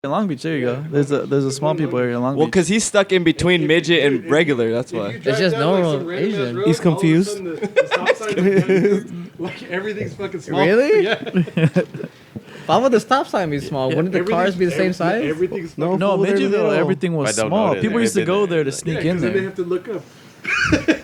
In Long Beach, there you go. There's a small people area in Long Well, Beach. because he's stuck in between midget and regular. That's why. It's just normal Asian. He's confused. Like everything's fucking small. Really? Yeah. Why would the stop sign be small? Wouldn't the cars be the same size? Everything's No, No, fool, they're Midgetville, little. everything was I don't small. know. People used to I've go been there to there. sneak in because then they there. have to look up.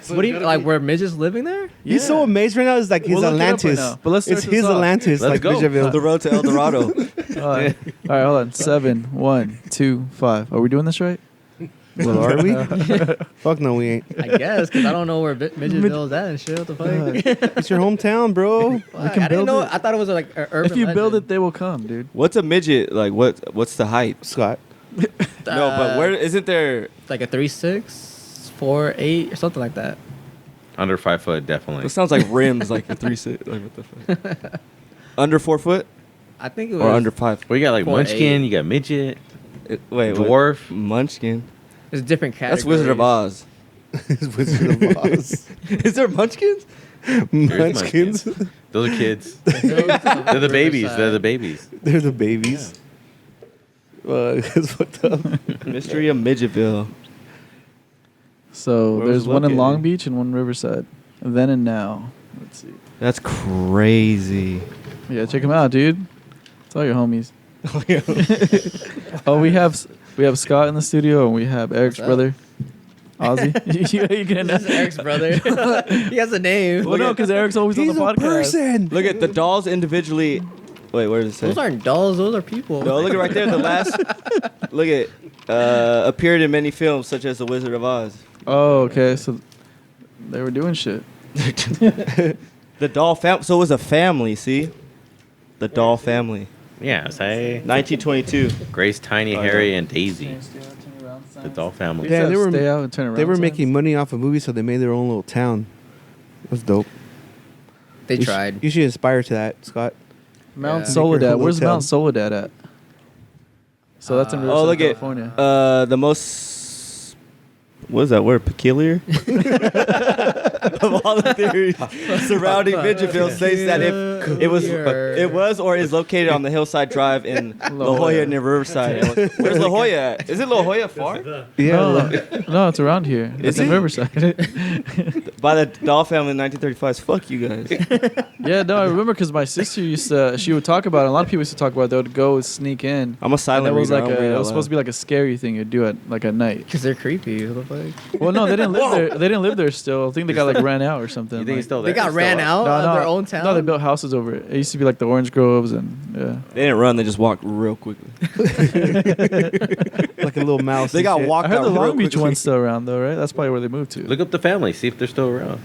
What do you like? Were midgets living there? He's so amazed right now. It's like his We'll look it up right Atlantis. now, but let's It's start this his off. Atlantis, Let's like go. Midgetville. The road to El Dorado. All right, hold on. 7, 1, 2, 5. Are we doing this right? Well, are we? Fuck no, we ain't. I guess, because I don't know where Midgetville is at and shit. What the fuck? It's your hometown, bro. Fuck, I didn't build know. it. I thought it was like an urban If you build legend. it, they will come, dude. What's a midget? Like what's the height? Scott. No, but where isn't there? Like a 3'6", 4'8", or something like that. Under 5 foot, definitely. It sounds like rims, like a 3-6. Like what the fuck? Under 4 foot I think it was or under 5? Well, you got like 4'8". Munchkin, you got midget, Wait, dwarf. Munchkin. It's different categories. That's Wizard of Oz. It's Wizard of Oz. Is there Munchkins? Munchkins. Those are kids. They're the babies. They're the babies. They're the babies. It's fucked up. Mystery of Midgetville. So Where there's was it one in located? Long Beach and one in Riverside. Then and now. Let's see. That's crazy. Yeah, check them out, dude. It's all your homies. Oh, we have Scott in the studio and we have Eric's up? brother, Ozzy. you can This is Eric's brother. He has a name. Well, no, because Eric's always on the He's a podcast. person. Look at the dolls individually. Wait, where does it say? Those aren't dolls. Those are people. No, look at right there. The last. Look at appeared in many films such as The Wizard of Oz. Oh, okay. So they were doing shit. The doll family. So it was a family. See, the doll family. Yeah, say 1922. Grace, Tiny, Oh, Harry, no. and Daisy. The doll family. Yeah, they were- stay out and turn around. They were signs. making money off of movies, so they made their own little town. That's dope. They You sh- tried. You should aspire to that, Scott. Mount Yeah. Soledad. Make your Where's hotel. Mount Soledad at? So that's in Riverside, Oh, look at California. the most. What is that word? Peculiar. Of all the theories surrounding Midgetville states that if it was or is located on the Hillside Drive in La Jolla near Riverside. Where's La Jolla at? Is it La Jolla far? No, it's around here. It's Is in it? Riverside. By the doll family in 1935. Fuck you guys. Yeah, no, I remember because my sister she would talk about it. A lot of people used to talk about it. They would go sneak in. I'm a And silent it was reader. like I don't read it out was supposed to be like a scary thing you'd do at night. Because they're creepy. What the fuck? Well, no, they didn't live there. They didn't live there still. I think they got like ran out or something. You think like- it's still They there? got ran out no, of no, their own town? No, they built houses over it. It used to be like the orange groves and yeah. They didn't run. They just walked real quickly. Like a little mouse. They and got shit. walked I heard out the real Long Beach quickly. one's still around though, right? That's probably where they moved to. Look up the family. See if they're still around.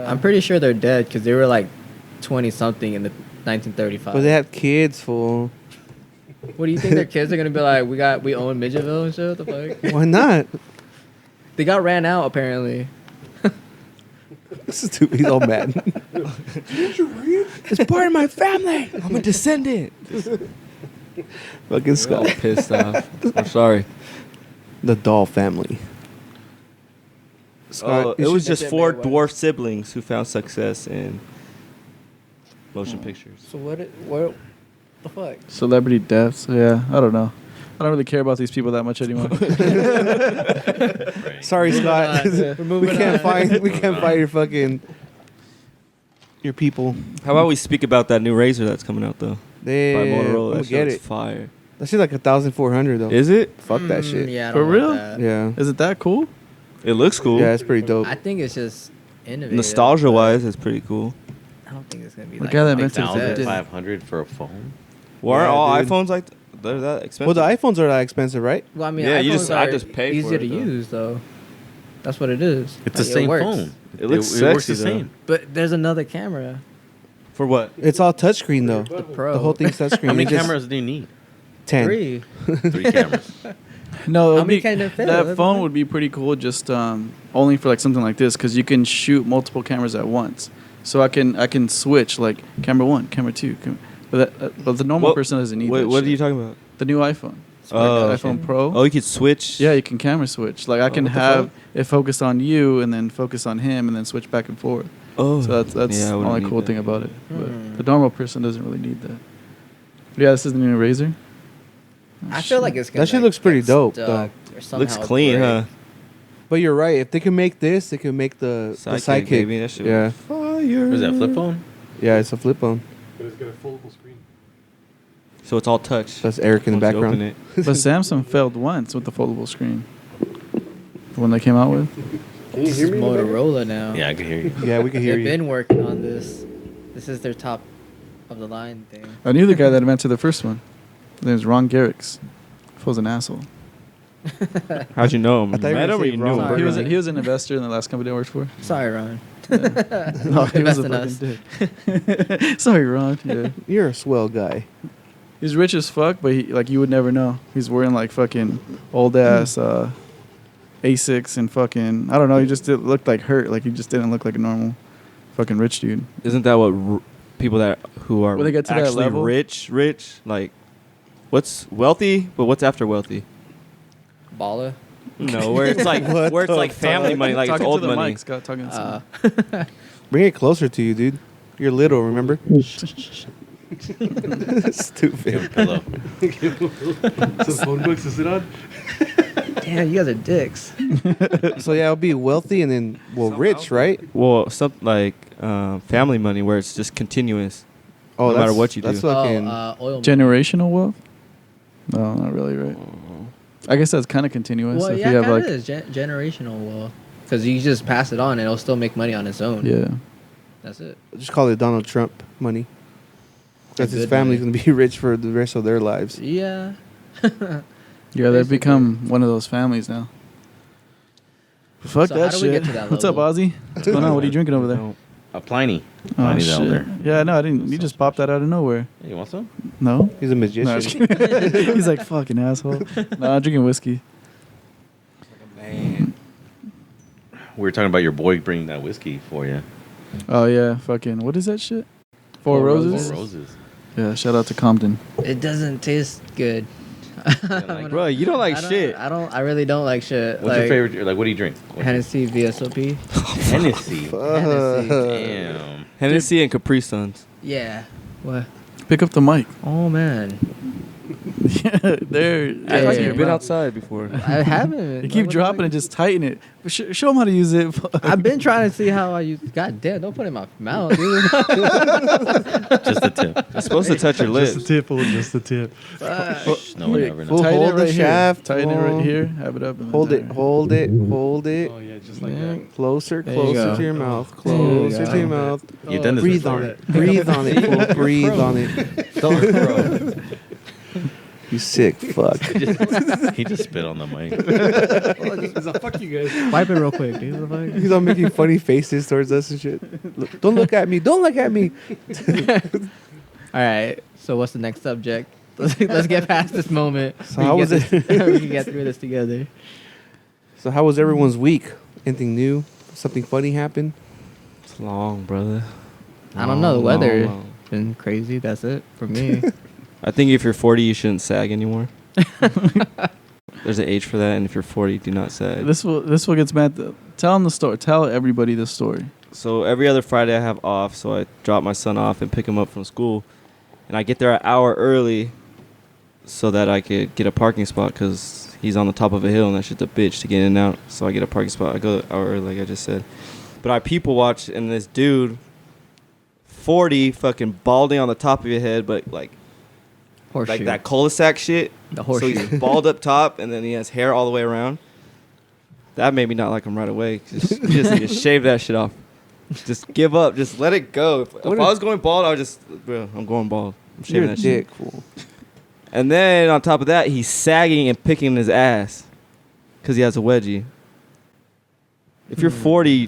I'm pretty sure they're dead because they were like 20 something in the 1935. But they have kids, fool. What do you think their kids are gonna be like? We own Midgetville and shit. What the fuck? Why not? They got ran out apparently. This is too. He's all mad. It's part of my family. I'm a descendant. Fucking All Scott. pissed off. I'm sorry. The doll family. Scott, It you was should- just 4 dwarf siblings who found success in motion pictures. So what the fuck? Celebrity deaths. Yeah, I don't know. I don't really care about these people that much anymore. Right. Sorry, Scott. We're moving we can't on. find your fucking your people. How about we speak about that new razor that's coming out though? They By I'm Motorola. gonna That get shit's it. fire. That shit like 1,400 though. Is it? Fuck that shit. Yeah, I For don't real? want that. Yeah. Is it that cool? It looks cool. Yeah, it's pretty dope. I think it's just innovative. Nostalgia wise, it's pretty cool. I don't think it's gonna be The like guy that big invented it success. did. 1,500 for a phone. Well, Yeah, aren't all dude. iPhones like they're that expensive? Well, the iPhones are that expensive, right? Well, I mean, Yeah, iPhones you just- I are just pay for easier it, to though. use though. That's what it is. It's the Like, same works. phone. It looks it works sexy, the though. same. But there's another camera. For what? It's all touchscreen though. The Pro. The whole thing's touchscreen. How many It's just cameras do you need? 10. 3. 3 cameras. No, How it'd many be- can it fit? that That's phone the would be pretty cool. Just only for like something like this, because you can shoot multiple cameras at once. So I can switch like camera 1, camera 2. But the normal person doesn't need. Wait, that what shit. are you talking about? The new iPhone. Oh, Like the iPhone Pro. Oh, you could switch. Yeah, you can camera switch. Like I can what the have fuck? it focus on you and then focus on him and then switch back and forth. Oh, So that's yeah, I the wouldn't only need cool that. thing about it. But Hmm. the normal person doesn't really need that. But yeah, this is the new Razor. I feel like it's gonna. That shit like, looks pretty get dope, stuck though. or somehow Looks clean, break. huh? But you're right. If they can make this, they can make the sidekick. Baby, that shit Yeah, fire. Was that flip phone? yeah, it's a flip phone. But it's got a foldable screen. So it's all touch. That's Eric in the Once you open background. it. But Samsung failed once with the foldable screen. The one they came out with. Can you This hear is me? in the background? Motorola now. Yeah, I can hear you. Yeah, we can hear They've you. been working on this. This is their top of the line thing. I knew the guy that invented the first one. His name's Ron Garrix. He was an asshole. How'd you know him? I thought you were Met gonna him or say you knew Ron him? Sorry. He was an investor in the last company I worked for. Sorry, Ron. No, he was a Invest in us. fucking dick. Sorry, Ron. Yeah. You're a swell guy. He's rich as fuck, but you would never know. He's wearing like fucking old ass Asics and fucking I don't know. He just looked like hurt. Like he just didn't look like a normal fucking rich dude. Isn't that what people who are When they get to that actually level? rich, like what's wealthy, but what's after wealthy? Baller. No, where it's like What where it's the like family fuck? money, like it's Talking old to the money. mic, Scott. Talking to the Bring it closer to you, dude. You're little, remember? Give Stupid. him a pillow. Some phone books to sit on? Damn, you guys are dicks. So yeah, I'll be wealthy and then rich, right? Well, something like family money, where it's just continuous. Oh, No matter what you that's do. fucking. Oil. generational wealth. No, not really. Right. I guess that's kind of continuous. Well, if yeah, you have kind like, of is generational wealth. Because you just pass it on and it'll still make money on its own. yeah. That's it. Just call it Donald Trump money. Because his Good family's money. gonna be rich for the rest of their lives. Yeah. Yeah, they've become one of those families now. Fuck So that how do we shit. get to that What's up, level? Ozzy? What's going on? What are you drinking over there? No. A Pliny. Oh, Pliny's out shit. there. Yeah, no, I didn't. You just popped that out of nowhere. Hey, you want some? No? He's a No, I'm just magician. kidding. He's like, fucking asshole. No, I'm drinking whiskey. Man. We were talking about your boy bringing that whiskey for you. Oh, yeah. Fucking, what is that shit? Four Four Roses? Four Roses. Yeah, shout out to Compton. It doesn't taste good. like- Bro, you don't like shit. I really don't like shit. What's your favorite? Like, what do you drink? Hennessy VSOP. Hennessy. Hennessy. Damn. Hennessy and Capri Suns. Yeah. What? Pick up the mic. Oh man. Yeah, there. Act yeah, like yeah, you've been bro. outside before. I haven't. You keep dropping it, just tighten it. But show them how to use it. I've been trying to see how I use. God damn! Don't put it in my mouth, dude. Just a tip. It's supposed to touch your lips. Just the tip, just the tip. No one ever Full knows. Tighten it hold the right shaft. here. Tighten it right Whoa. here. Have it up. And then Hold it, down. hold it, hold it. Oh, yeah, just like Yeah. that. Closer, There you closer go. to your mouth. There you Closer go. to your mouth. You've done this Breathe before. on it. Breathe on it. Fool. Breathe on it. Don't bro. You sick fuck. He just spit on the mic. He's like, fuck you guys. Wipe it real quick, dude. What the fuck? He's all making funny faces towards us and shit. Look, don't look at me. Don't look at me. All right. So what's the next subject? Let's get past this moment. So how was it? We can get through this together. So how was everyone's week? Anything new? Something funny happened? It's long, brother. I don't know. The Long, weather long. been crazy. That's it for me. I think if you're 40, you shouldn't sag anymore. There's an age for that, and if you're 40, do not sag. This will gets mad. Tell them the story. Tell everybody the story. So every other Friday I have off, so I drop my son off and pick him up from school. And I get there an hour early so that I could get a parking spot because he's on the top of a hill and that shit's a bitch to get in and out. So I get a parking spot. I go an hour early, like I just said. But I people watch, and this dude, 40, fucking balding on the top of your head, but like Horseshoe. that cul-de-sac shit. The So horseshoe. he's bald up top, and then he has hair all the way around. That made me not like him right away. Just need to shave that shit off. Just give up. Just let it go. If I was going bald, I would just, bro, I'm going bald. I'm shaving You're a that dick, shit. fool. And then on top of that, he's sagging and picking his ass because he has a wedgie. If you're 40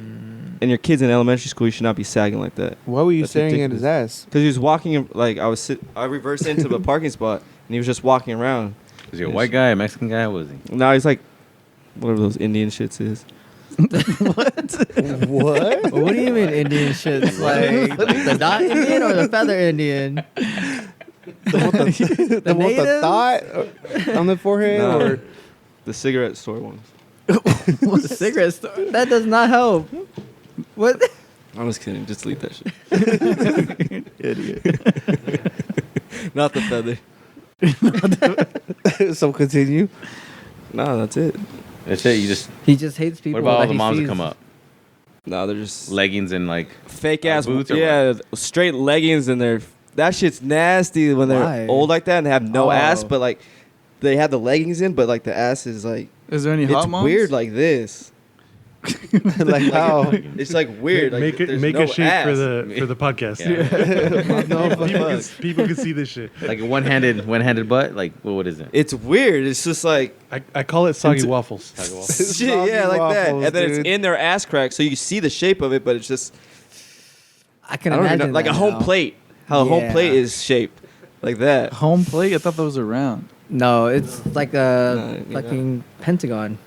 and your kid's in elementary school, you should not be sagging like that. Why were you That's staring at his ridiculous. ass? Because he was walking, like I reversed into the parking spot, and he was just walking around. Was he a white guy, a Mexican guy? What was he? Now he's like, whatever those Indian shits is. What? What do you mean Indian shits? Like the dot Indian or the feather Indian? The one with the natives? thought on the forehead? No. Or The cigarette store ones. What's a cigarette store? That does not help. What? I'm just kidding. Just delete that shit. Idiot. Not the feather. So continue. No, that's it. That's it. You just. He just hates people. What about all that the he moms that sees. come up? No, they're just Leggings and like fake ass boots or yeah, straight leggings and they're that shit's nasty when they're Why? old like that and they have no Oh. ass, but like they have the leggings in, but like the ass is like Is there any hot it's moms? weird like this. Like how? It's like weird. Like Make it there's make no a shape ass. for the podcast. Yeah. People can see this shit. like a one-handed butt. Like what is it? It's weird. It's just like I call it soggy It's- waffles. shit, yeah, like that. waffles, And then dude. it's in their ass crack, so you see the shape of it, but it's just I can I don't even imagine know, like that a home now. plate. How a home Yeah. plate is shaped, like that. Home plate? I thought those were round. No, it's like a No, fucking pentagon.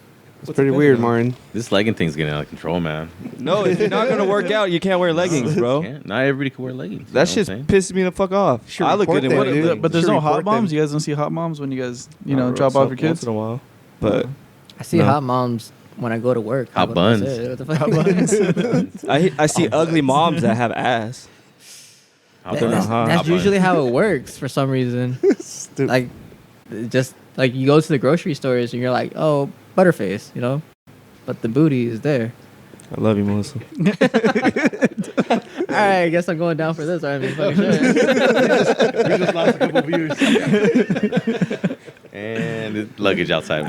It's pretty weird, Martin. This legging thing's getting out of control, man. No, if you're not gonna work out, you can't wear leggings, bro. Can't. Not everybody can wear leggings. That you shit know what I'm pisses me the fuck off. Should I look report good in that, wedding dude. leggings. But there's Should no hot report moms? them. You guys don't see hot moms when you guys, I don't drop know, off your once kids? in a while. But I see No. hot moms when I go to work. Hot That's buns. it. What the fuck? I see ugly moms that have ass. saying? don't know That's, how. that's usually how it works for some reason. Stupid. Like, just like you go to the grocery stores and you're like, oh, Butterface, you know, but the booty is there. I love you, Melissa. All right, I guess I'm going down for this. I mean, fucking shit. We just lost a couple viewers. And the luggage outside.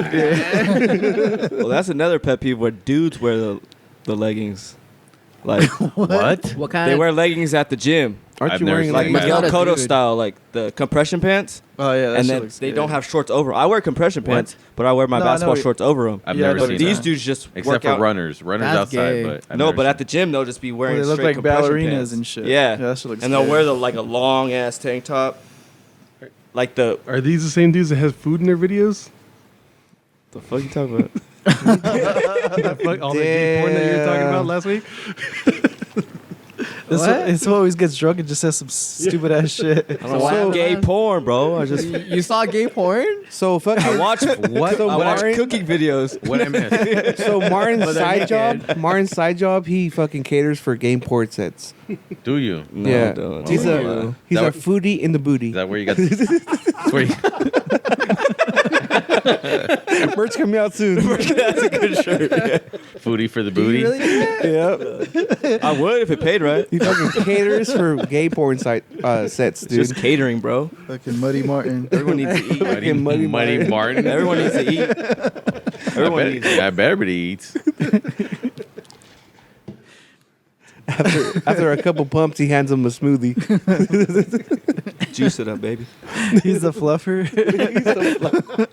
Well, that's another pet peeve where dudes wear the leggings. Like What? What kind they of? wear leggings at the gym, Aren't I've you never wearing seen like that. leggings? Miguel Not a Cotto dude. style, like the compression pants, Oh, yeah. That and shit then looks they good. don't have shorts over. I wear compression What? pants, but I wear my No, I know basketball what- shorts over them. I've Yeah, never but seen These that. dudes just Except work for out. runners That's outside. gay. But I've No, never but at seen the gym they'll just be Where wearing they look straight like compression ballerinas pants. and shit. Yeah, Yeah, that shit looks and they'll good. wear like a long ass tank top, like the Are these the same dudes that have food in their videos? fuck you talking about? Like all the gay porn that you were talking about last week? It's always gets drunk and just says some stupid ass shit. I don't watch gay porn, bro. I just You saw gay porn? So fucking. I watch What? So I watch Martin- cooking videos. What I missed? So Martin's But they're side naked. job. Martin's side job. He fucking caters for game port sets. Do you? No, Yeah. don't. He's Oh, a wow. he's That a what- foodie in the booty. Is that where you got? That's where you, Merch coming out soon. That's a good shirt. Yeah. foodie for the Do booty. you really do that? Yep. I would if it paid right. He fucking caters for gay porn site sets, It's dude. just catering, bro. Fucking Muddy Martin. Everyone needs to eat. Fucking Muddy Martin. Everyone needs to eat. Everyone needs to I bet everybody eats. After a couple pumps, he hands him a smoothie. juice it up, baby. He's the fluffer.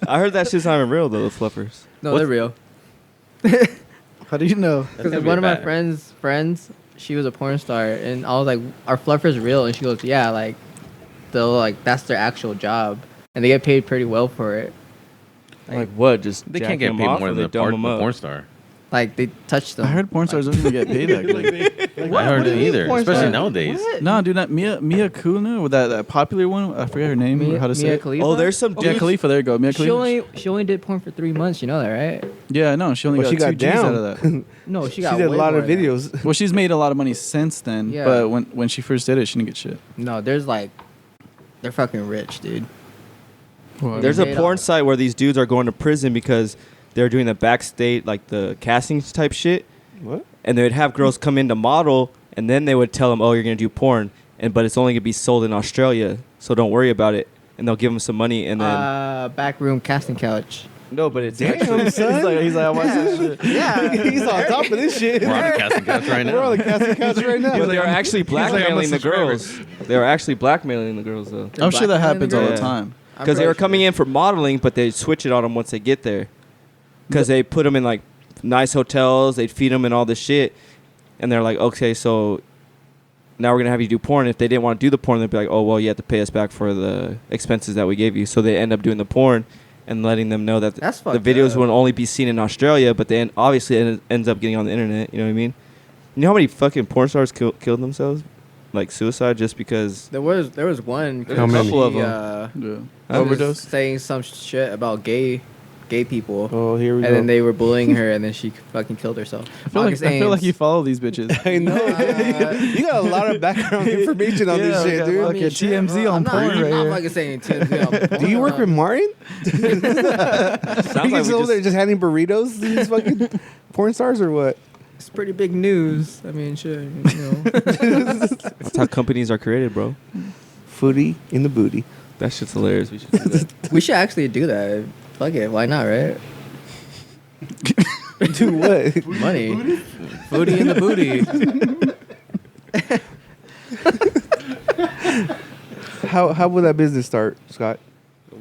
I heard that shit's not even real though. The fluffers. No, What- they're real. How do you know? Because one of my friends, she was a porn star, and I was like, "Our fluffer's real," and she goes, "Yeah, like, they'll like that's their actual job, and they get paid pretty well for it. Like what? Just They jack can't get them paid off more or than they the dumb them up? porn star. Like they touch them." I heard porn stars don't even get paid that good. I heard it either, porn especially star? nowadays. No, dude, not Mia Khalifa, with that popular one. I forget her name. Mia, how to say Mia it. Khalifa? Oh, there's some Mia dudes. Khalifa. There you go. Mia She Khalifa. only did porn for 3 months. You know that, right? Yeah, no, she only But got she two got G's down. out of that. No, she She got did a way lot more of than that. videos. Well, she's made a lot of money since then. Yeah. But when she first did it, she didn't get shit. No, there's like, they're fucking rich, dude. There's a Made porn off. site where these dudes are going to prison because they're doing the backstage, like the casting type shit, What? and they would have girls come in to model, and then they would tell them, "Oh, you're gonna do porn, but it's only gonna be sold in Australia, so don't worry about it." And they'll give them some money, and then Backroom casting couch. no, but it's Damn, actually son. He's like, I watch this shit. Yeah, He's on top of this shit. We're on the casting couch right We're on the now. casting couch right now. but they are actually like, I'm a blackmailing the subscriber. girls. They are actually blackmailing the girls though, I'm sure that happens all the girls? time. because they were coming in for modeling, but they switch it on them once they get there, because they put them in like nice hotels, they'd feed them and all this shit, and they're like, okay, so now we're gonna have you do porn. If they didn't want to do the porn, they'd be like, oh well, you have to pay us back for the expenses that we gave you. So they end up doing the porn and letting them know that That's the fucked videos up. will only be seen in Australia, but then obviously it ends up getting on the internet. You know what I mean? You know how many fucking porn stars killed themselves, like suicide, just because? There was one. There's a couple of them. Yeah. He was Overdose. saying some shit about gay gay people. Oh, here we go. And then they were bullying her, and then she fucking killed herself. I feel like you follow these bitches. I know. You got a lot of background information on this shit, dude. Fucking TMZ on porn right I'm here. not fucking saying TMZ on porn. Do you work with Martin? Sounds like He's we over there just, just handing burritos to these fucking porn stars or what? It's pretty big news. I mean, shit, you know. that's how companies are created, bro. Footy in the booty. That shit's hilarious. We should do that. We should actually do that. Fuck it, why not, right? Do what? Money. Foodie in the booty. How would that business start, Scott?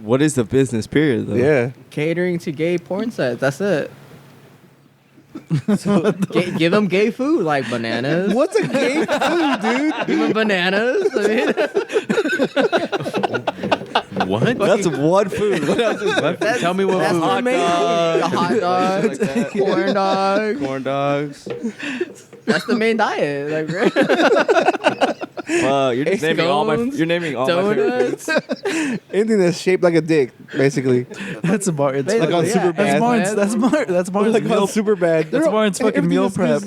What is the business period, though? Yeah. Catering to gay porn sites. That's it. Give them gay food like bananas. What's a gay food, dude? Give them bananas. I mean, What? That's one food. What else is that? Tell me what that's food. the main thing. The hot dogs, Like that. corn dogs. Corn dogs. That's the main diet. Like, right? You're just naming all my. Scones, You're naming all my favorite foods. donuts. Anything that's shaped like a dick, basically. That's a bar. It's Like on yeah, Super Bad. That's Martin's Like meal. on super bad. That's Martin's fucking meal prep.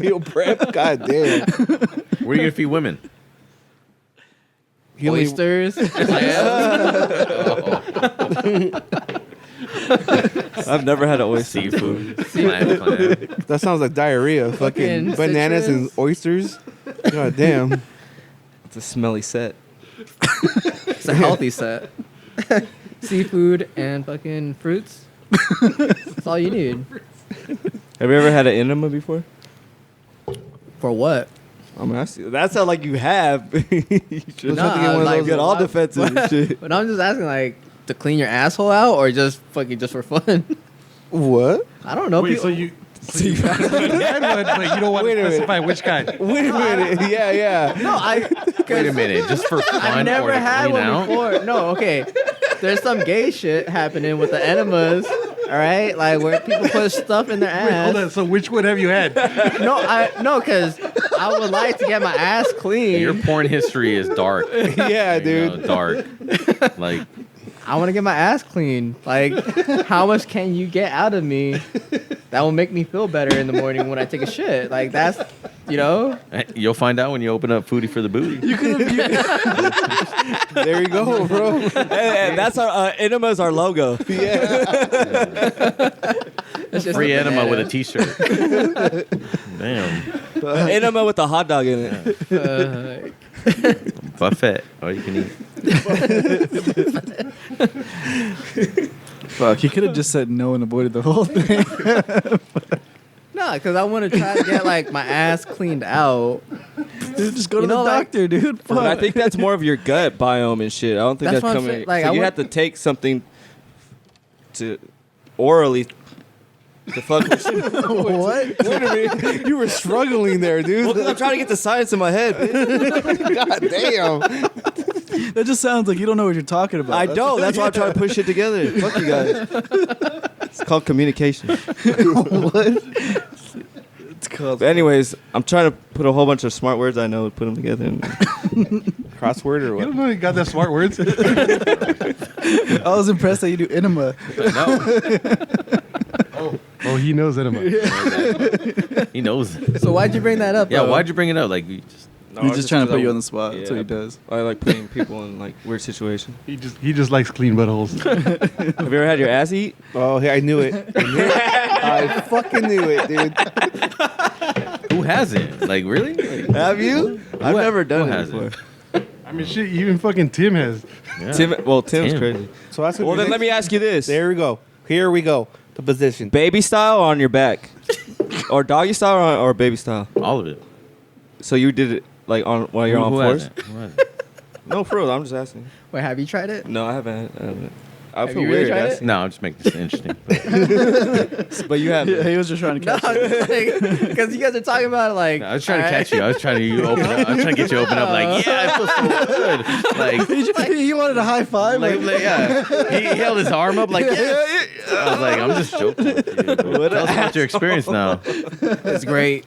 Meal prep. God damn. Where are you gonna feed women? He only- Oysters. I've never had an oyster. Seafood. Clam. That sounds like diarrhea. Fucking Fucking bananas citrus. and oysters. God damn. It's a smelly set. It's a healthy set. Seafood and fucking fruits. That's all you need. Have you ever had an enema before? For what? I'm asking. That sounds like you have. You should Nah, have to get one of like, those. Get all defensive and shit. But I'm just asking, like, to clean your asshole out or just fucking just for fun? What? I don't know. Wait, people, so you had one, but you don't want Wait a to minute. specify which kind. Wait a minute. Yeah. no, Wait a minute, just for fun I've never or to had clean one out? before. No, okay. There's some gay shit happening with the enemas. All right, like where people put stuff in their Wait, hold ass. on. So which one have you had? No, because I would like to get my ass clean. Your porn history is dark. Yeah, You know, dude. dark. Like, I want to get my ass clean. Like, how much can you get out of me that will make me feel better in the morning when I take a shit? Like, that's, you know? you'll find out when you open up Foodie for the Booty. There you go, bro. And that's our enema is our logo. Yeah. It's just Free a enema with a banana. T-shirt. Damn. Enema with a hot dog in it. Buffet. All you can eat. Fuck, he could have just said no and avoided the whole thing. No, because I want to try to get, like, my ass cleaned out. Dude, just go to You the know, like- doctor, dude. But I Fuck. think that's more of your gut biome and shit. I don't think That's that's, what I'm coming. saying. Like, so I you want- have to take something to orally to fuck with shit. What? Wait a minute. You were struggling there, dude. Well, 'cause I'm trying to get the science in my head, bitch. God damn. That just sounds like you don't know what you're talking about. I don't. That's why I'm trying to push shit together. Fuck you guys. It's called communication. It's called. But anyways, I'm trying to put a whole bunch of smart words I know, put them together. And Crossword or You what? don't know you got that smart words. I was impressed that you do enema. No. Oh, he knows enema. He knows. So why'd you bring that up? Yeah, though? why'd you bring it up? Like, you just... He's just trying to put you on the spot. That's Yeah. what he does. I like putting people in like weird situations. He just likes clean buttholes. Have you ever had your ass eat? Oh, yeah, I knew it. I fucking knew it, dude. Who hasn't? Like, really? Like, Have you? I've never done who it hasn't? before. I mean, shit. Even fucking Tim has. yeah. Tim's Tim. crazy. So that's Well, then let me ask you this: There we go. Here we go. The position. baby style or on your back, or doggy style or baby style? All of it. So you did it like on while you're on Who floors? hasn't? Who hasn't? No, for real. I'm just asking. Wait, have you tried it? No, I haven't. I Have feel you really weird. tried asking. No, I'm just making this interesting. But you have. Yeah, he was just trying to catch you. Because you guys are talking about, like... I was trying to catch you. I was trying to open up. I was trying to get you to open up. Like, yeah, I feel so good. Like, He wanted a high five. yeah. He held his arm up. Like, yeah. I was like, I'm just joking with you. Tell us about your experience now. It's great.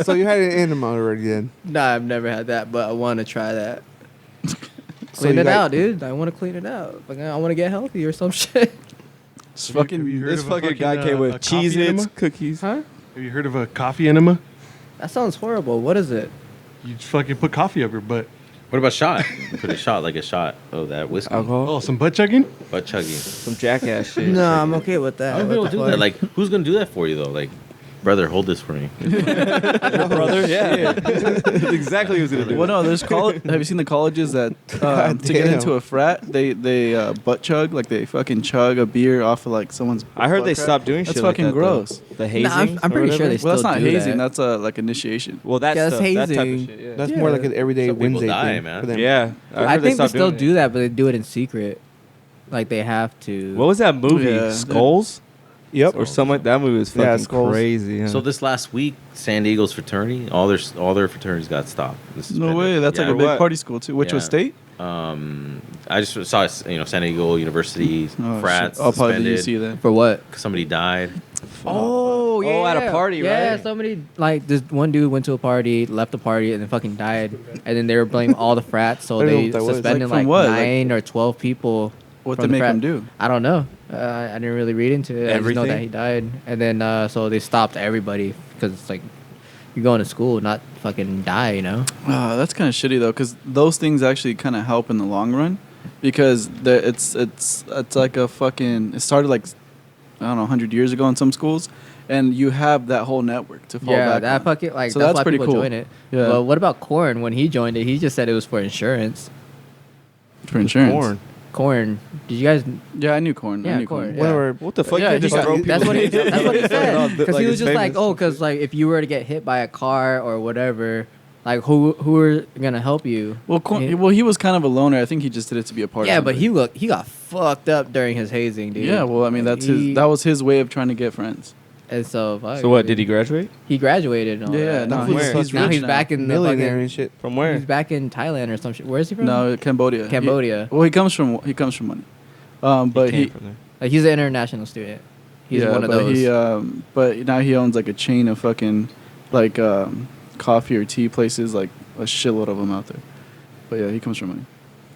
So you had an enema already then. Nah, I've never had that, but I want to try that. Clean you it got- out, dude. I want to clean it out. Like, I want to get healthy or some shit. It's Have you fucking. heard This of a fucking guy came a with coffee Cheez-Its, enema? cookies. Huh? Have you heard of a coffee enema? That sounds horrible. What is it? You just fucking put coffee up your butt. What about shot? Put a shot like a shot of that whiskey. Alcohol. Oh, some butt chugging? Butt chugging. Some jackass shit. No, I'm okay with that. How do What people the do fuck? that? Like, who's gonna do that for you though? Like, brother, hold this for me. brother. Yeah. That's exactly who's gonna do. Well, no, there's college. Have you seen the colleges that God to get damn. into a frat, they butt chug, like they fucking chug a beer off of like someone's. I heard butt they crack. stopped doing That's shit fucking like that, gross. though. The hazing. Nah, I'm or pretty sure whatever? they Well, that's still not do hazing. that. That's like initiation. Well, that's Yeah, that's that type of hazing. shit. Yeah. That's Yeah. more like an everyday Some people Wednesday die, thing man. for them. Yeah. I heard think they stopped still doing do it. that, but they do it in secret. Like they have to. What was that movie? Yeah. Skulls Yep. or something like that. Movie was Yeah, fucking Skulls. crazy. Yeah. So this last week, San Diego's fraternity, all their fraternities got stopped. No way. That's like Yeah. a big What? party school too. Which was Yeah. state? I just saw San Diego University Oh, frats shit. Oh, probably the suspended. UC then. For what? 'Cause somebody died. Oh, yeah. Oh, at a party, Yeah, right? somebody, like, this one dude went to a party, left the party, and then fucking died. And then they were blaming all the frats, so I don't know they what that was. suspended Like, from like what? 9 or 12 people. What from they the make frat. him do? I don't know. I didn't really read into it. I just know that Everything? he died. And then, so they stopped everybody because it's like, you're going to school, not fucking die, you know? That's kind of shitty though, because those things actually kind of help in the long run, because it's like a fucking. It started like I don't know 100 years ago in some schools, and you have that whole network to fall Yeah, back that on. fucking, like, So that's that's why pretty people cool. join it. Yeah. But what about Korn? When he joined it, he just said it was for insurance. For insurance. Porn. Korn. Did you guys? Yeah, I knew corn. I Yeah, knew corn. corn. Yeah. Whatever. What the fuck? Yeah, you just he- throw people That's what he. names out That's what he there? said. Because he was it's just like, famous. oh, because like if you were to get hit by a car or whatever, like who are gonna help you? Well, he was kind of a loner. I think he just did it to be a part. Yeah, of but somebody. he got fucked up during his hazing, dude. Yeah, well, I mean that was his way of trying to get friends. And so. Fuck, So what? dude. Did he graduate? He graduated. And all Yeah, that. no, From he's, where? he's now rich he's back in the Millionaire fucking. and shit. From where? He's back in Thailand or some shit. Where is he from? No, Cambodia. Cambodia. Well, he comes from money. But came he from there. Like he's an international student. He's one of but those. He, but now he owns like a chain of fucking like coffee or tea places, like a shitload of them out there. But yeah, he comes from money.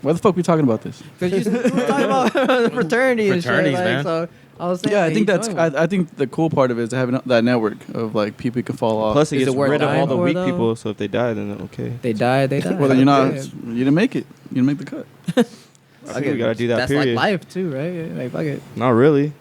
Why the fuck we talking about this? Because you were talking about fraternity and shit. Fraternities, Like, man. so I was saying. Yeah, I he think that's. joined one. I think the cool part of it is having that network of like people you can fall off. Plus, it Is gets it worth rid of all dying the for, weak though? people. So if they die, then okay. They died. They died. well, then you're not. Yeah. You didn't make it. You didn't make the cut. I think we gotta do that. That's period. like life too, right? Like fuck it. Not really.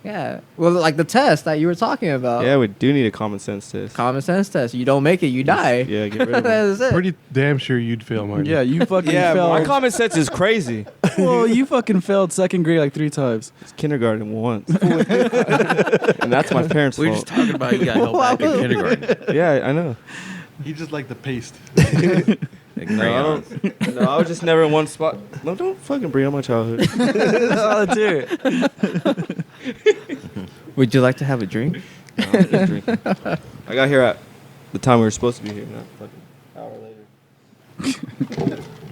Yeah. Well, like the test that you were talking about. Yeah, we do need a common sense test. Common sense test. You don't make it, you die. Yeah, get rid of it. That's it. Pretty damn sure you'd fail, Martin. Yeah, you fucking Yeah, failed. my common sense is crazy. Well, you fucking failed second grade like 3 times. It's kindergarten once, and that's my parents' We were fault. just talking about you got help back in kindergarten. Yeah, I know. He just like the paste. Like No, I crayons. don't- no, I was just never in one spot. No, don't fucking bring up my childhood. Volunteer. Would you like to have a drink? No, I'm just drinking. I got here at the time we were supposed to be here, not fucking hour later.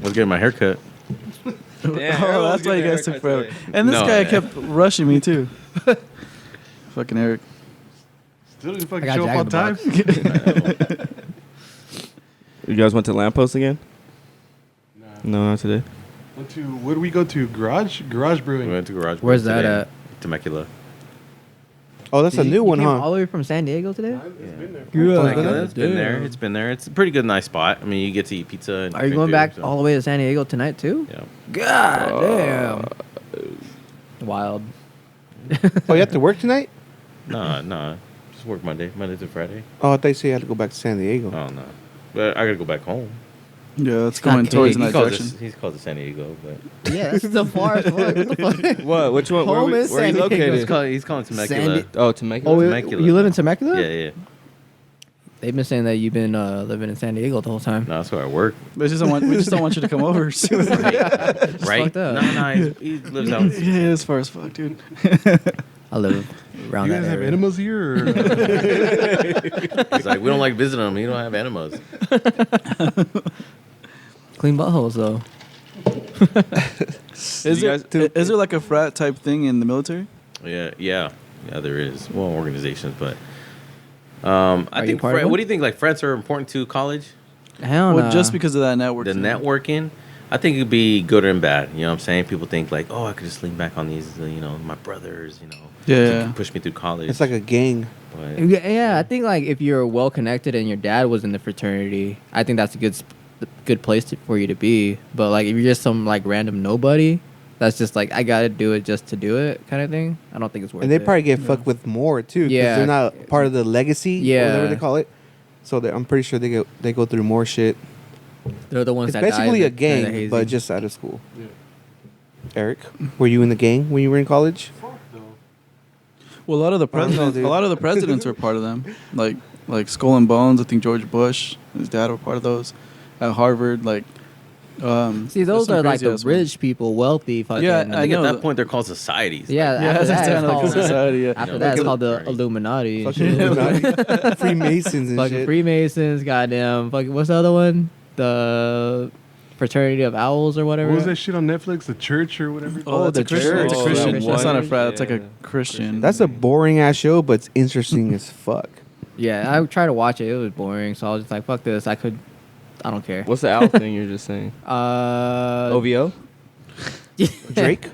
I was getting my hair cut. Damn, Oh, that's why you guys took forever. And this No, guy yeah. kept rushing me too. Fucking Eric. Still didn't I fucking got show up on Jack time. in the You guys went to Lamppost again? Nah. No, not today. Went to, where did we go to? Garage We Brewing. went to Garage. Where's Brewing that today. at? Temecula. Oh, that's a new one, All huh? the way from San Diego today? It's been there. Temecula, it's been there. It's been there. It's a pretty good, nice spot. I mean, you get to eat pizza. And Are you drink going beer, back so- all the way to San Diego tonight too? Yeah. God damn. Wild. Oh, you have to work tonight? Nah. Just work Monday to Friday. Oh, I thought you said you had to go back to San Diego. Oh no. But I gotta go back home. Yeah, that's It's not going towards kidding. in that direction. He's called it San Diego, but Yeah, that's the farthest fuck. What the fuck? What? Which one? Home Where, is where are you San Diego. located? he's calling Temecula. Oh, Temecula. Oh, Temecula. you live in Temecula? Yeah. They've been saying that you've been living in San Diego the whole time. No, that's where I work. We just don't want you to come over. Right? fucked up. No, he lives out. Yeah, it's far as fuck, dude. I live around You that guys have area. enemas here? Or, He's like, we don't like visiting him. You don't have enemas. Clean buttholes though. Is there like a frat type thing in the military? Yeah, there is. Well, organizations, but I Are you think. part of What one? do you think? Like, frets are important to college. Hell Well, nah. just because of that network. The thing. networking. I think it'd be good and bad. You know what I'm saying? People think like, oh, I could just lean back on these, my brothers, Yeah. to push me through college. It's like a gang. But Yeah, I think like if you're well connected and your dad was in the fraternity, I think that's a good place for you to be. But like if you're just some like random nobody, that's just like I gotta do it just to do it kind of thing. I don't think it's worth it. And they probably get fucked with more too. 'Cause Yeah. they're not part of the legacy. Or Yeah. whatever they call it. So I'm pretty sure they go through more shit. They're the ones It's that basically die a gang, hazy. but just out of school. Eric, were you in the gang when you were in college? Well, a lot of the I don't know, presidents, dude. a lot of the presidents were part of them. Like Skull and Bones. I think George Bush, his dad were part of those. At Harvard, like. See, those some are like the crazy-ass ones. rich people, wealthy fucking. Yeah, I think know at that that- point they're called societies. Yeah, Yeah, after that's that, kind it's of like a called, society. Yeah. after You know, that, it's like called the Illuminati. Illuminati. and Fucking shit. Illuminati. Freemasons and Fucking shit. Freemasons, goddamn. Fucking, what's the other one? The Fraternity of Owls or whatever. What was that shit on Netflix? The church or whatever? Oh, that's the a Christian. church. That's a Oh, Christian. that That's not a one. frat. That's like a Yeah. Christian. That's a boring ass show, but it's interesting as fuck. Yeah, I tried to watch it. It was boring, so I was just like, "Fuck this." I don't care. What's the owl thing you're just saying? OVO? Drake?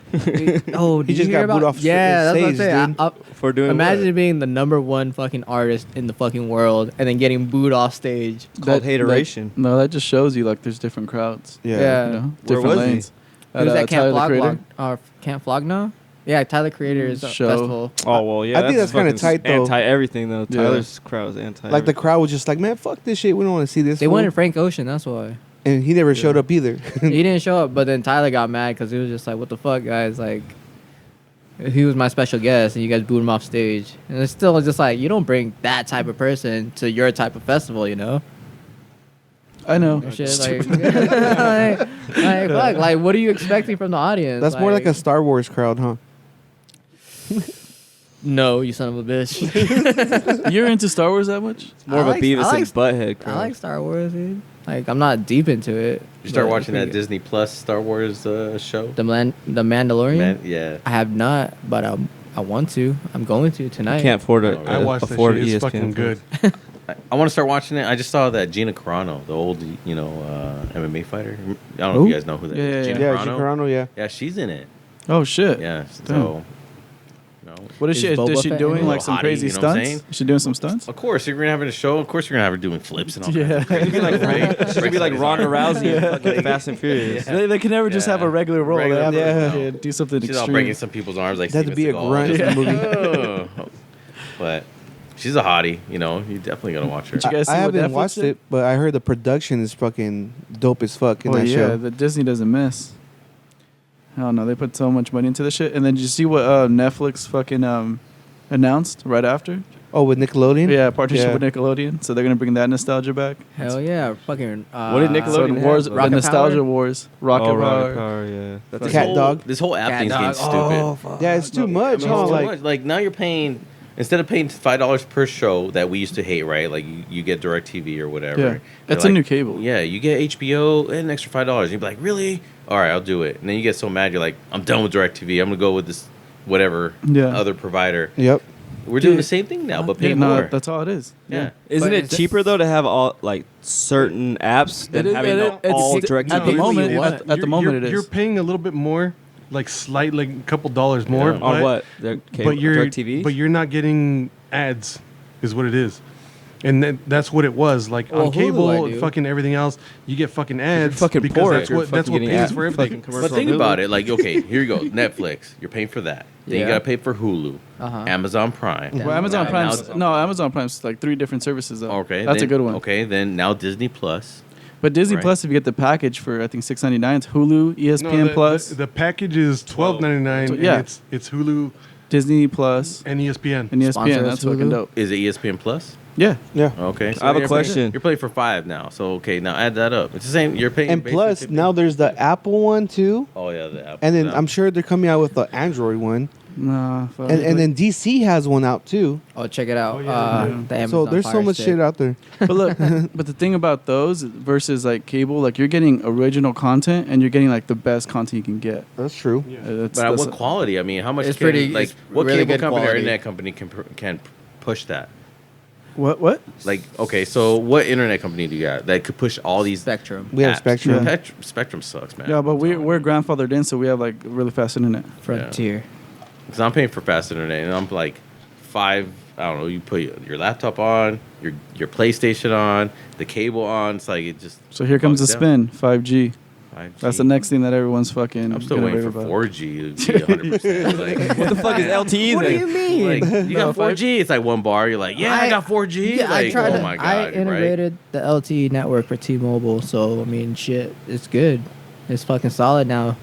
Oh, He did just you hear got booed about- off Yeah, that's what I'm stage, saying. dude. For doing Imagine what? being the #1 fucking artist in the fucking world and then getting booed off stage. Called hateration. No, that just shows you like there's different crowds. Yeah. Yeah. You know, Where different was he? lanes. He was at Tyler, Camp the Flog, Creator. Camp Flog now? Yeah, Tyler Creator's Show. festival. Oh well, yeah. I think that's kinda fucking tight, though. Anti everything though. Yeah. Tyler's crowd's anti. Like the crowd was just like, man, fuck this shit. We don't want to see this. They fool." wanted Frank Ocean, that's why. And he never showed up either. He didn't show up, but then Tyler got mad because he was just like, "What the fuck, guys? Like, he was my special guest, and you guys booed him off stage." And it's still just like you don't bring that type of person to your type of festival, you know? I know. Shit, fuck, like, what are you expecting from the audience? That's more like a Star Wars crowd, huh? no, you son of a bitch. You're into Star Wars that much? more of I a like- Beavis I like- and Butthead I crowd. like Star Wars, dude. Like, I'm not deep into it. You start but watching that it's pretty Disney Plus Star Wars show. good. The Mandalorian. Man, yeah. I have not, but I want to. I'm going to tonight. Can't afford it. I watched that afford shit. It's ESPN fucking good. I want to start watching it. I just saw that Gina Carano, the old, MMA fighter. I don't know Who? if you guys know who that is. Yeah, yeah, Gina Yeah, Carano. Carano, yeah. Yeah, she's in it. Oh shit. Yeah. Damn. So, What is Is she? Is Boba she Fett doing in it? like some Hottie, crazy you know what I'm stunts? saying? Is she doing some stunts? of course, you're gonna have it in a show. Of course, you're gonna have her doing flips and all. Yeah. kinds of crazy like shit. She's gonna be like Breaks Ronda his arm. Rousey in fucking Fast and Furious. They can never just have a Yeah. regular role. Regular they have role, to no. do something She's all extreme. breaking some people's arms like That'd Steven be a Seagal. grunt in the movie. Oh. But she's a hottie. You definitely gotta watch her. Did you guys see I what haven't Netflix watched did? it, but I heard the production is fucking dope as fuck in Oh that yeah, show. the Disney doesn't miss. Hell no, they put so much money into this shit. And then did you see what Netflix fucking announced right after? Oh, with Nickelodeon? Yeah, partnership Yeah. with Nickelodeon. So they're gonna bring that nostalgia back. Hell yeah, fucking. What did Nickelodeon So have? Wars, the Rocket nostalgia Power? wars, Rocket Oh, Power. Rocket Power, yeah. That's Cat Dog. This whole app Cat thing's Dog. getting stupid. fuck. Yeah, it's too much, It's huh? too Like, much. Like now you're paying instead of paying $5 per show that we used to hate, right? Like you get DirecTV or whatever. Yeah, You're that's a like, new cable. Yeah, you get HBO and an extra $5. You'd be like, really? All right, I'll do it. And then you get so mad, you're like, I'm done with DirecTV. I'm gonna go with this whatever Yeah. other provider. yep. We're doing Dude. the same thing now, but pay Yeah, more. no, that's all it is. Yeah. Isn't But it it's- cheaper though to have all like certain apps than having all direct at the TV? moment. you want. At the moment, it You're is. paying a little bit more, like a couple dollars more. Yeah. On what? Their cable, But you're direct TV? but you're not getting ads, is what it is. And that's what it was. Like Well, on Hulu, cable, I do. fucking everything else, you get fucking ads. fucking because poor that's if you're what that's fucking what getting pays ad- for everything. fucking commercial. But think Hulu. about it. Like, okay, here you go. Netflix. You're paying for that. Then you Yeah. gotta pay for Hulu, Uh-huh. Amazon Prime. Yeah. Well, Amazon Now- Prime's now- Amazon Prime's like 3 different services though. Okay, that's then- a good one. Okay, then now Disney Plus. But Disney Right. Plus, if you get the package for I think $6.99, it's Hulu, ESPN No, Plus, the package is $12.99. Yeah. And it's Hulu Disney Plus, and ESPN. and ESPN. Sponsor us, That's fucking Hulu. dope. Is it ESPN Plus? Yeah. Yeah. Okay. So I have a you're question. Paying, you're paying for 5 now. So okay, now add that up. It's the same. You're paying. And basically plus, 50. now there's the Apple one too. Oh yeah, the Apple. And then app. I'm sure they're coming out with the Android one. Nah. fuck. And then DC has one out too. Oh, check it out. yeah. The Amazon So there's so Fire much Stick. shit out there. But look, but the thing about those versus like cable, like you're getting original content and you're getting like the best content you can get. That's true. That's, But at that's what quality? I mean, how much? It's can, pretty- Like, it's what really cable good company or quality. internet company can push that? What? Like, okay, so what internet company do you got that could push all these Spectrum, We have apps? Spectrum. Spectrum sucks, man. Yeah, but we're grandfathered in, so we have like really fast internet. Frontier. Because I'm paying for fast internet, and I'm like I don't know, you put your laptop on, your PlayStation on, the cable on. It's like it just. So here comes the bugs down. spin, 5G. 5G. That's the next thing that everyone's fucking. I'm still gonna waiting rave for about. 4G to be 100%. Like, What the fuck is LTE What do then? you mean? like, you No, got 4G? It's like one bar. You're like, yeah, I got 4G. Yeah, like, I tried. oh my god, I right? integrated the LTE network for T-Mobile, so I mean, shit, it's good. It's fucking solid now.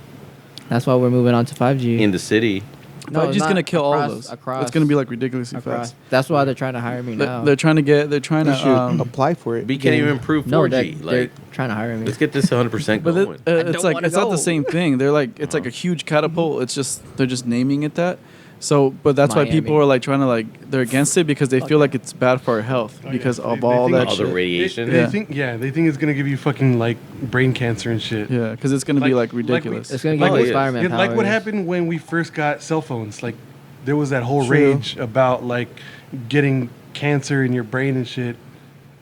That's why we're moving on to 5G. In the city. 5G's not gonna kill all across- those. across- It's gonna be like ridiculously across. fast. That's why they're trying to hire me now. They're trying to You should get. apply for it. We can't even improve 4G. no, they're like, trying to hire me. let's get this 100% But going. it's don't like wanna it's not go. the same thing. They're like it's like a huge catapult. It's just they're just naming it that. So, but that's why people Miami. are like trying to like they're against it because they feel like it's bad for our health Oh, yeah. because They- of they all think that all the shit. radiation. They Yeah. think it's gonna give you fucking like brain cancer and shit. Yeah, because it's gonna be like Like- ridiculous. it's gonna Oh, give you yeah. Spider-Man Yeah, powers. like what happened when we first got cell phones. Like there was that whole True. rage about like getting cancer in your brain and shit.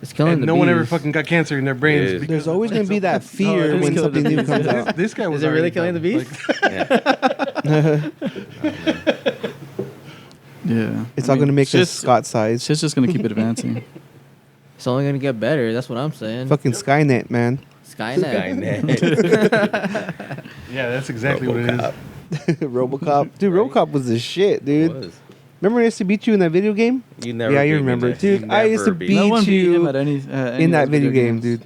It's killing And the no one ever bees. fucking got cancer in their brains. It is. because There's of always going to be that Oh, fear it is when killing something the new bees. comes this, out. this guy was Is it really already killing the done. bees? Like, Yeah, It's all going to make us shit's, Scott size. shit's just gonna keep advancing. It's only gonna get better. That's what I'm saying. Fucking Skynet, man. Skynet. Skynet. yeah, that's exactly what it is. RoboCop. Robocop. Dude, Robocop was the shit, dude. Was. Remember I used to beat you in that video game? You never Yeah, you beat me remember. in that. Dude, You I used never to beat beat me. No one beat you him at any in of that those video game, games. dude.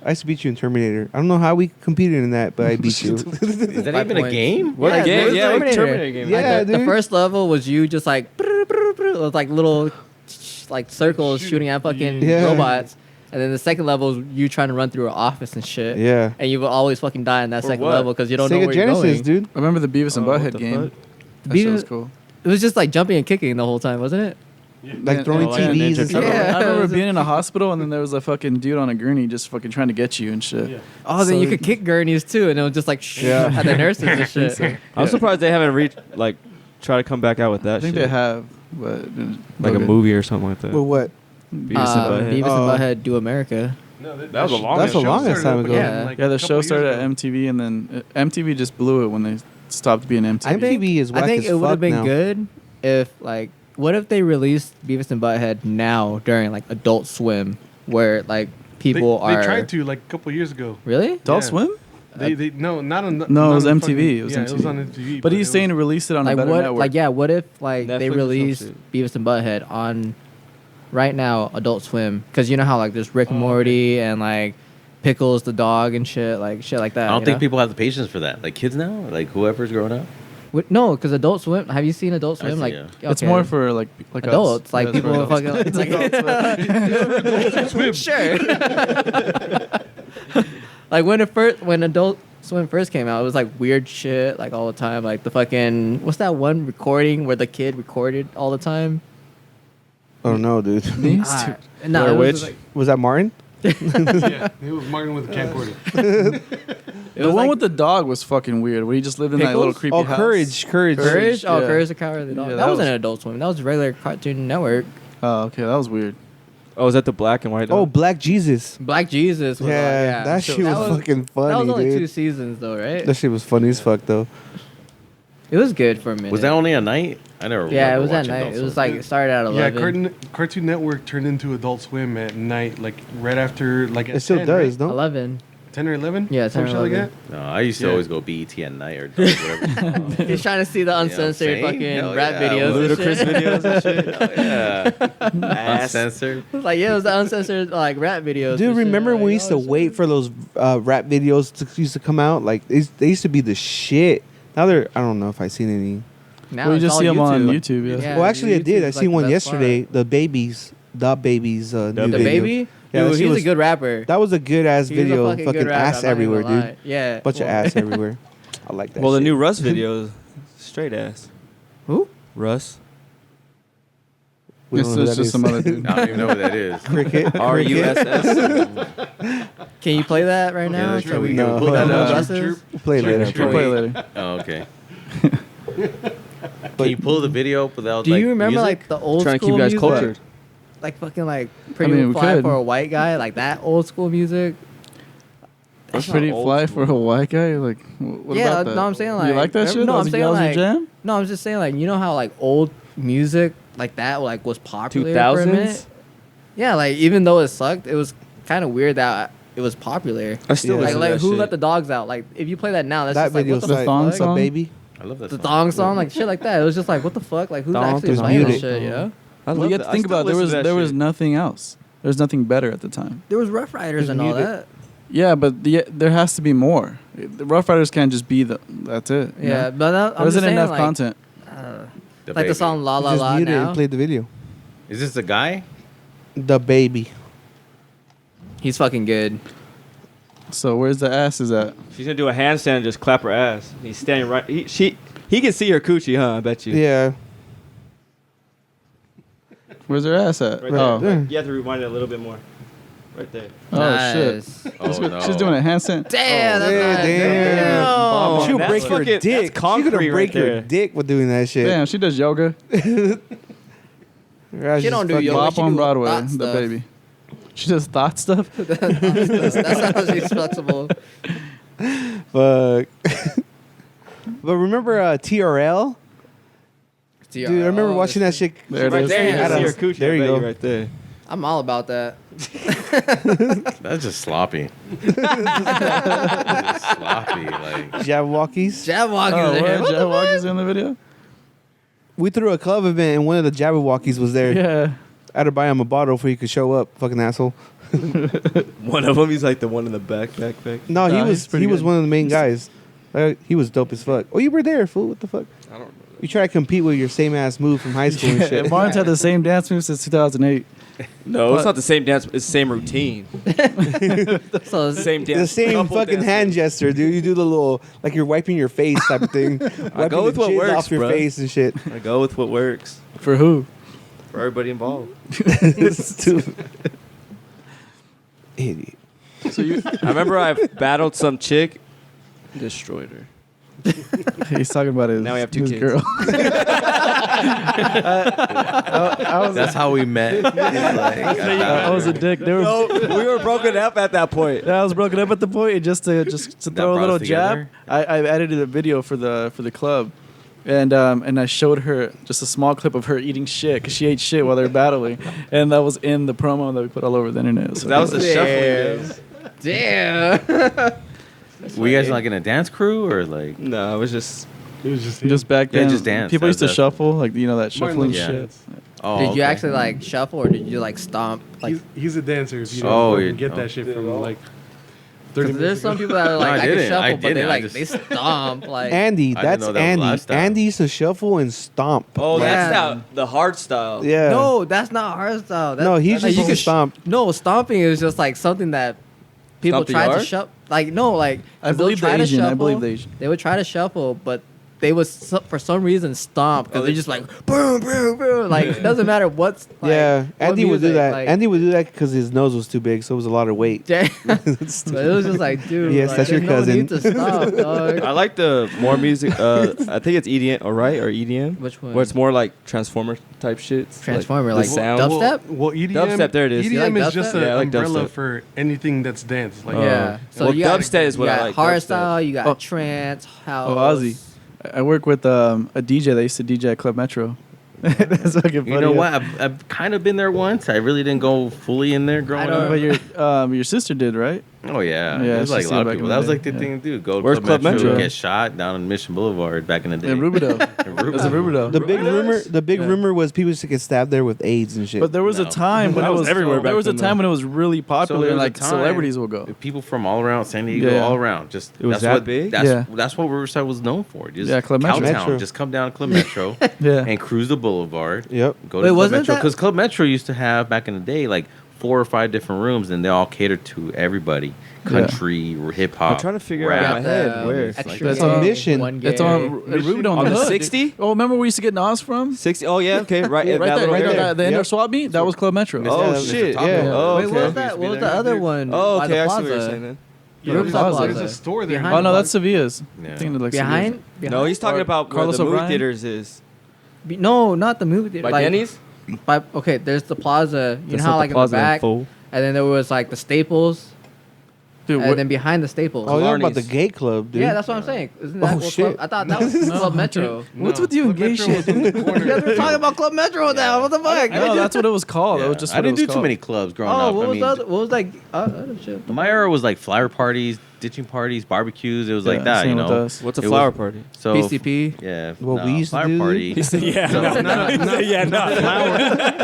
I used to beat you in Terminator. I don't know how we competed in that, but I beat you. Is that 5 even a points. game? What Yeah, game? it was Yeah, like Terminator. Terminator game. Yeah, Like the dude. first level was you just like with like little like circles shooting at fucking Yeah. robots, and then the second level was you trying to run through an office and shit. Yeah. And you will always fucking die in that For second what? level because you don't know Sega where Genesis, you're going. dude. I remember the Beavis and Oh, what Butthead the game. fuck? That shit was cool. It was just like jumping and kicking the whole time, wasn't it? Like throwing like a TVs Ninja and stuff. Turtle. Yeah. I remember being in a hospital and then there was a fucking dude on a gurney just fucking trying to get you and shit. Yeah. Oh, then So- you could kick gurneys too, and it was just like Yeah. at the nurses and shit. I'm surprised they haven't reached like try to come back out with that I think shit. they have, but Like a okay. movie or something like that. Well, what? Beavis and Butthead. Beavis Oh. and Butthead Do America. No, That was the That's the show longest started time up ago. again, Yeah. like, Yeah, a the couple show years started at ago. MTV and then MTV just blew it when they stopped being MTV. MTV is whack I think as it would fuck have been now. good if like what if they released Beavis and Butthead now during like Adult Swim, where like people they are tried to like a couple years ago. really. Adult Yeah. Swim? They no, not on. No, it not was on MTV. fucking- It was yeah, MTV. it was on MTV. But he's it saying was- to release it on a Like better what? network. Like yeah, what if like Netflix they or some released shit. Beavis and Butthead on right now Adult Swim? Because you know how like there's Rick and Morty and like Pickles the dog and shit like that. I don't you think know? people have the patience for that. Like kids now, like whoever's growing up. No, because Adult Swim. Have you seen Adult I Swim? see, Like yeah. It's okay, more for like adults. us. Like Yeah, it's for people adults. fucking. Sure. Like when Adult Swim first came out, it was like weird shit like all the time. Like the fucking what's that one recording where the kid recorded all the time? I don't know, dude. Ah, no, Blair it was Witch? like- Was that Martin? Yeah, it was Martin with the camcorder. it The was one like with the dog was fucking weird. Where he just lived in that little Pickles? creepy Oh, house. Courage. Courage. Oh, yeah. Courage the Cowardly Dog. Yeah, that that wasn't was- an Adult Swim. That was a regular Cartoon Network. Oh, okay, that was weird. Oh, is that the black and white? Oh, dog? Black Jesus. Black Jesus. Was Yeah, on, that shit was fucking funny, That was only dude. 2 seasons though, right? That shit was funny as fuck, though. It was good for a minute. Was that only at night? I never. Yeah, it remember was at watching night. Adult It was Swim. like it started at 11. Yeah, Cartoon Network turned into Adult Swim at night, like right after like at It still 10, does, right? no? 11. 10 or 11. Yeah, 10 Some or shit like 11. that. No, I used to Yeah. always go BET at night or whatever. He's trying to see the what I'm uncensored saying? fucking Hell rap yeah, videos. Ludicrous and shit. videos and shit. yeah, uncensored. Like yeah, it was the uncensored like rap videos. Dude, and shit. remember Like, when we used to oh, shit. wait for those rap videos to come out? Like, they used to be the shit. Now they're, I don't know if I've seen any. Now Well, you it's just all see them on YouTube. Yeah. Yeah. Well, actually, I did. I YouTube's, seen like, one the best yesterday. part. The Babies. new The video. baby. Yeah, Dude, she he's was- a good rapper. That was a good ass He's a video. fucking Fucking good rapper, ass I'm not even everywhere, gonna dude. lie. Yeah. Bunch of ass everywhere. I like that. Well, the shit. new Russ video is straight ass. Who? Russ. We It's don't know who just that is. some other dude. I don't even know what that is. Cricket. RUSS. Can you play that right now? Yeah, Can sure, we we No. can pull pull that No. up? Chirp, Russ's? Play it later. We'll play later. Oh, okay. Can you pull the video up without? Do like, you remember music? like the old Trying to school keep you guys music? cultured. like fucking like Pretty mean, we Fly could. for a White Guy, like that old school music. That's not Pretty old fly school. for a white guy. Like, what Yeah, about that? no, I'm saying, like, you like that remember- shit? no, That I'm was- saying, that was your like- jam. No, I'm just saying like you know how like old music like that like was popular for a 2000s? minute. Yeah, like even though it sucked, it was kind of weird that it was popular. I still Yeah. listen Like to that who shit. let the dogs out? Like if you play that now, that's That just like video's what the the thong fuck? song? The baby. I love that The song. thong song, like shit like that. It was just like what the fuck? Like who's Thong actually is playing this muted. shit? You know? I Well, love you have that. to I think still about it. listen to that There was shit. nothing else. There was nothing better at the time. There was Rough Riders It's and all muted. that. Yeah, but there has to be more. The Rough Riders can't just be that's it. you Yeah, know? but There I'm just isn't saying, enough like, content. The like Baby. the song La La Just La mute it now. and play the video. Is this the guy? The baby. He's fucking good. So where's the asses at? She's gonna do a handstand and just clap her ass. He's standing right. He can see her coochie, huh? I bet you. Yeah. Where's her ass at? Right Oh, there. You have to rewind it a little bit more. Right there. oh shit! Nice. Oh, no. She's doing a handstand. Damn, that's Yeah, nice. damn. Oh, She'll that's break your fucking- dick. that's She's gonna concrete break right your there. dick with doing that shit. Damn, she does yoga. Right, She she's don't do fucking- yoga. Bop she on do Broadway, thought the stuff. baby. She does thought stuff. That's how she's flexible. Fuck. But remember TRL? Dude, I remember watching that shit. There it Right is. there, you can see her Adam, coochie. there I you bet go. Right there. I'm all about that. That's just sloppy. Just sloppy. Like, Jabberwockies. Jabberwocky. Oh, there. what? Jeff Walker's in the video? We threw a club event and one of the Jabberwockies was there. Yeah. I had to buy him a bottle before he could show up. Fucking asshole. One of them, he's like the one in the back. No, Nah, he he's pretty was good. one of the main guys. He was dope as fuck. Oh, you were there, fool. What the fuck? I don't know. You try to compete with your same ass move from high school and Yeah, shit. Barnes had the same dance move since 2008. No, it's not the same dance. It's the same routine. So Same dance. The same couple fucking dance hand moves. gesture, dude. You do the little like you're wiping your face type of thing. Wiping go with the what jizz works, off your bruh. face and shit. I go with what works For who? for everybody involved. Stupid. Idiot. So you? I remember I battled some chick, destroyed her. He's talking about his. Now we have 2 his kids. girl. that's how we met. I was a dick. They were. No, we were broken up at that point. I was broken up at the point, and just to throw a brought little us jab, together? I edited a video for the club, and I showed her just a small clip of her eating shit because she ate shit while they were battling, and that was in the promo that we put all over the internet. So That was the Damn. shuffling. Damn. Were you guys like in a dance crew or like? No, it was just. It was just just back Yeah, then. just dance. People used to That's- shuffle, like that Martin shuffling loves Yeah. shit. dance. Oh, Did you okay. actually like shuffle or did you like stomp? Like, He's a dancer. If you Oh, don't you- get oh. that shit from like 30 'cause minutes there's ago. some people that are No, like I I can didn't. shuffle, I but they didn't. I like just- they stomp like. Andy, I didn't that's know that was a Andy. lifestyle. Andy used to shuffle and stomp. Oh, Yeah. that's the hard style. Yeah. No, that's not hardstyle. That's, No, he that's, just you can stomp. No, stomping is just like something that people Stomp the try to yard? shuffle. Like no, like I they'll believe the try to Asian. I shuffle, believe the Asian. They would try to shuffle, but they would for some reason stomp because Oh, they're just like boom, boom, boom. Like it doesn't matter what's. Like, Yeah, what Andy would do music, that. like- Andy would do that because his nose was too big, so it was a lot of weight. Damn. But it was just like, dude. Yes, like, that's your there's no cousin. need to stop, dog. I like the more music. I think it's EDM, or right, or EDM. Which one? Where it's more like Transformer type shit. Transformer, the like sound. dubstep? Well, EDM. Dubstep, there it is. EDM You like is dubstep? just Yeah, I an like umbrella dubstep. for anything that's dance. Like Yeah. So well, you got, dubstep is what you I got like, Hardstyle, you got Oh. trance, house. Oh, Ozzy. I work with a DJ that used to DJ at Club Metro. That's fucking funny. You know what? I've kind of been there once. I really didn't go fully in there growing don't- up. But your sister did, right? Oh yeah, Yeah, it was like she's a lot back of in people. the That was day, like the yeah. thing to do. Go to Where's Club Club Metro, Metro? get shot down on Mission Boulevard back in the day. In Rubidoux. In It was a Rubidoux. The big Yeah. rumor was people used to get stabbed there with AIDS and shit. But there was a No. time when That it was was everywhere There back was a then, time though. when it was really popular, there and was a like time- celebrities will go. People from all around San Diego, Yeah. all around. Just It was that's that what, big? That's, Yeah. that's what Riverside was known for. Just Yeah, Club Metro. Cowtown. Metro. Just come down to Club Metro Yeah. and cruise the boulevard. Yep. Go Wait, to Club wasn't Metro that- because Club Metro used to have back in the day like 4 or 5 different rooms, and they all catered to everybody: country, hip hop. I'm trying to figure out rap. in my head Got the where. extra That's gay, on Mission. one gay. It's on Rubidoux On on the the hood. 60? Oh, remember where we used to get Nas from? 60. Oh yeah, okay, right. Right there, right there. there. The end Yep. of Swap Meet. That was Club Metro. Oh Yeah, shit! Taco Yeah. Bell. Oh Wait, okay. what was that? What was the other one? Oh by okay. the I see what you're plaza? saying then. Yeah, Riverside Plaza. there's a Plaza. store there. Behind Oh no, the that's Sevilla's. Yeah. I think it looks Behind? No, he's talking about Carlos where the movie O'Brien? theaters is. No, not the movie theater. By like, Denny's? okay, there's the plaza. You That's know how not like in the plaza, back, fool. and then there was like the Staples, Dude, and then behind the Staples. Oh, you're talking about the Killarney's. gay club, dude. Yeah, that's what I'm saying. Isn't that Oh, what shit. Club? I thought that was Club Metro. what's with you and gay Metro was shit? in the corner. You guys were talking about Club Metro now. What the fuck? No, that's what it was called. That was just I what it didn't was do too called. many clubs growing Oh, up. what I was mean, the other? What was like? Shit. my era was like flower parties, ditching parties, barbecues. It was like that, same you with know. us. What's a It flower was- party? So PCP. Yeah. What we used to flower do? party. Yeah, So-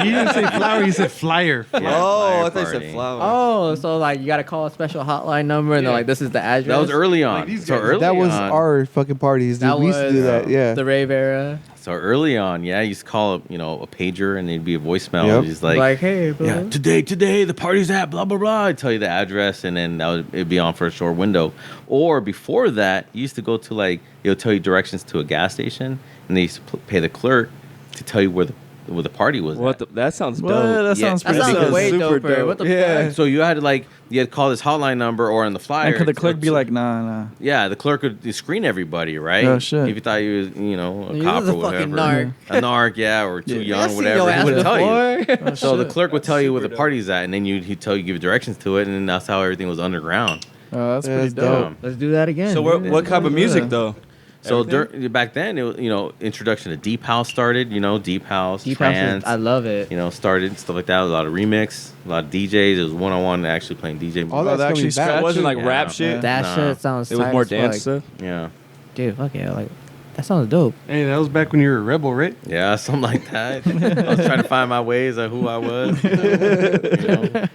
He didn't say flower. He said flyer. Yeah, flower I thought you party. said flower. Oh, so like you gotta call a special hotline number, and they're like, "This is the address." That was early on. these So guys- early That was on, our fucking parties, dude. That We used to was do that. Yeah. the rave era. So early on, yeah, you used to call up, a pager, and it'd be a voicemail. Yep. And just like, Like, hey, bro. yeah, today, the party's at blah blah blah. I'd tell you the address, and then it'd be on for a short window. Or before that, you used to go to like it'll tell you directions to a gas station, and they used to pay the clerk to tell you where the party was. What? at. That sounds What? dope. That sounds Yeah, That pretty sounds good. way super doper. dope. What the Yeah. fuck? So you had to call this hotline number or on the flyer. And could the it's clerk like- be like, nah? Yeah, the clerk would screen everybody, right? Oh, shit. If you thought you was, a You cop was a or whatever. fucking narc. A narc, yeah, or too Yeah. young, I seen whatever. your He ass wouldn't tell you. before. So the clerk would tell you where the Super dope. party's at, and then he'd tell you, give directions to it, and then that's how everything was underground. Oh, that's Yeah, pretty that's dope. dope. Let's do that again. So dude. what kind of music Yeah. though? So Everything? back then, it was, introduction to deep house started. Deep house, Deep House is- trance. I love it. Started stuff like that. A lot of remix, a lot of DJs. It was one-on-one actually playing DJ. All music. that's actually coming back. It wasn't like Yeah. rap shit. That Nah. shit sounds. It was tight more as dance fuck. stuff. Yeah, Dude, fuck yeah, like that sounds dope. Hey, that was back when you were a rebel, right? yeah, something like that. I was trying to find my ways of who I was. But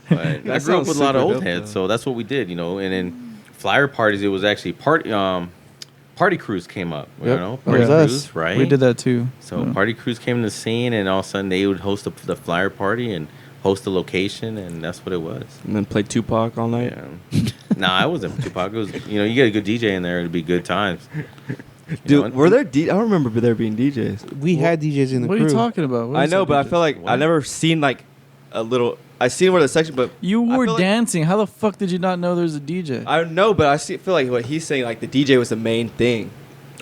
I grew up sounds with a lot of super old dope, heads, though. so that's what we did. And then flyer parties. It was actually party crews came up. Yep. Party That was crews, us. right? We did that too. So Yeah. party crews came to the scene, and all of a sudden they would host the flyer party and host the location, and that's what it was. And then play Tupac all night. Yeah. Nah, I wasn't Tupac. It was, you get a good DJ in there, it'd be good times. Dude, were there? I don't remember there being DJs. We had DJs in the What crew. are you talking about? What I is know, that but I DJ? feel like I What? never seen like a little. I seen where the section, but You I were feel like- dancing. How the fuck did you not know there's a DJ? I know, but feel like what he's saying, like the DJ was the main thing.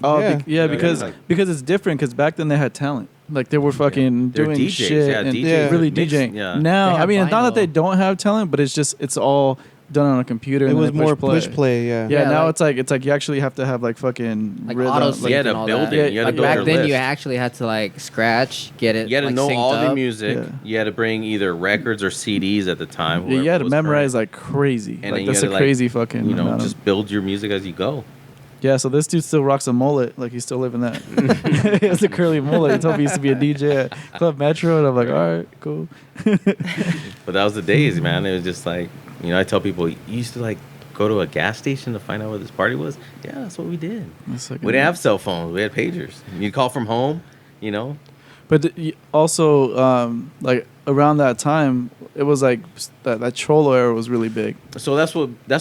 Oh, Yeah. yeah, because like- because it's different. Because back then they had talent. Like they were fucking They're doing DJs, shit yeah, and DJs really mixed, DJing. yeah. Now, They I have mean, it's not that vinyl. they don't have talent, but it's all done on a computer. It and was then they more push play, yeah. Yeah, Yeah, now like- it's like you actually have to have like fucking Like rhythm. auto like, sync you had to and all build that. it. You had to Like build back your then, list. you actually had to like scratch, get it. You had to like, know synced all the up. music. Yeah. You had to bring either records or CDs at the time. Yeah, you whoever had to was memorize current. like crazy. And Like then that's you a had to, crazy fucking. amount of- just build your music as you go. Yeah, so this dude still rocks a mullet. Like he's still living that. He has a curly mullet. He told me he used to be a DJ at Club Metro, and I'm like, all right, cool. But that was the days, man. It was just like, I tell people, you used to like go to a gas station to find out where this party was. Yeah, that's what we did. That's fucking- We didn't have cell phones. We had pagers. You'd call from home, But also, like around that time, it was like that Cholo era was really big. So that's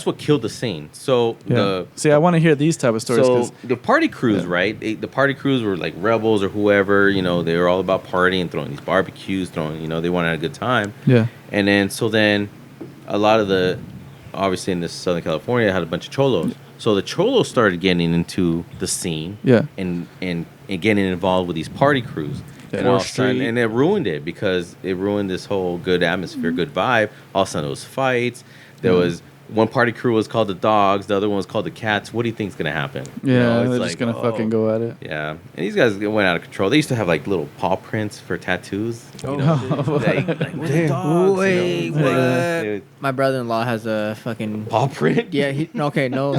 what killed the scene. So Yeah. See, I want to hear these type of stories. so 'Cause- the party crews, Yeah. right? The party crews were like rebels or whoever. They were all about partying, throwing these barbecues, they wanted a good time. yeah, And then a lot of obviously in this Southern California, had a bunch of cholos. So the cholos started getting into the scene yeah, and getting involved with these party crews. Yeah. And all of a Fourth sudden, Street. and it ruined it because it ruined this whole good atmosphere, good vibe. All of a sudden, it was fights. There was one party crew was called the Dogs, the other one was called the Cats. What do you think's gonna happen? yeah. It's They're like, just gonna oh. fucking go at it. Yeah, and these guys went out of control. They used to have like little paw prints for tattoos. Oh. Like, we're the Damn. dogs, Wait, Like, what? they would- My brother-in-law has a fucking. paw print? Yeah, okay, no.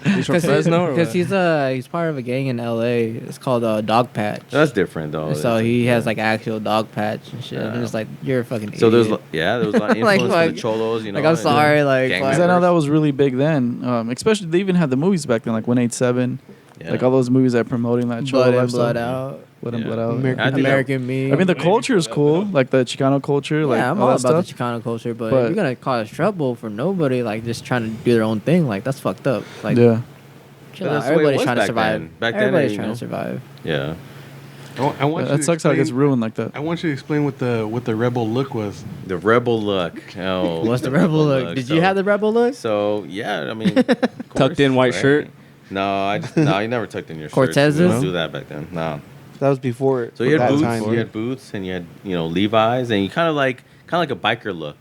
He's from Fresno, or Because what? he's part of a gang in L.A. It's called Dog Patch. That's different though. So he has like actual dog patch and shit. And it's like you're a fucking. So idiot. there was a lot of Like, influence from fuck. the cholos. Like, I'm sorry, like, gang fuck. Because I know members. that was really big then. Especially they even had the movies back then, like 187, Yeah. like all those movies that promoting that Cholo Blood in, lifestyle. blood out. Blood in, Yeah. blood out. American I think that- American Me. I mean, the culture is cool, like the Chicano culture, like yeah, I'm all all that about stuff. the Chicano culture, but, But- if you're gonna cause trouble for nobody, like just trying to do their own thing, like that's fucked up. Like, Yeah, chill But out. that's the way it Everybody's was trying to back survive. then. Back then, Everybody's you trying know. to survive. Yeah. I want you that to sucks how it gets explain- ruined like that. I want you to explain what the rebel look was. The rebel look. Oh, What's the rebel look? Did you have the rebel look? So yeah, I mean, of Tucked course, in white right? shirt. No, you never tucked in your shirt. Cortezes? We don't do that back then. No. That was before. So you had that boots, time. you had boots, and you had Levi's, and you kind of like a biker look.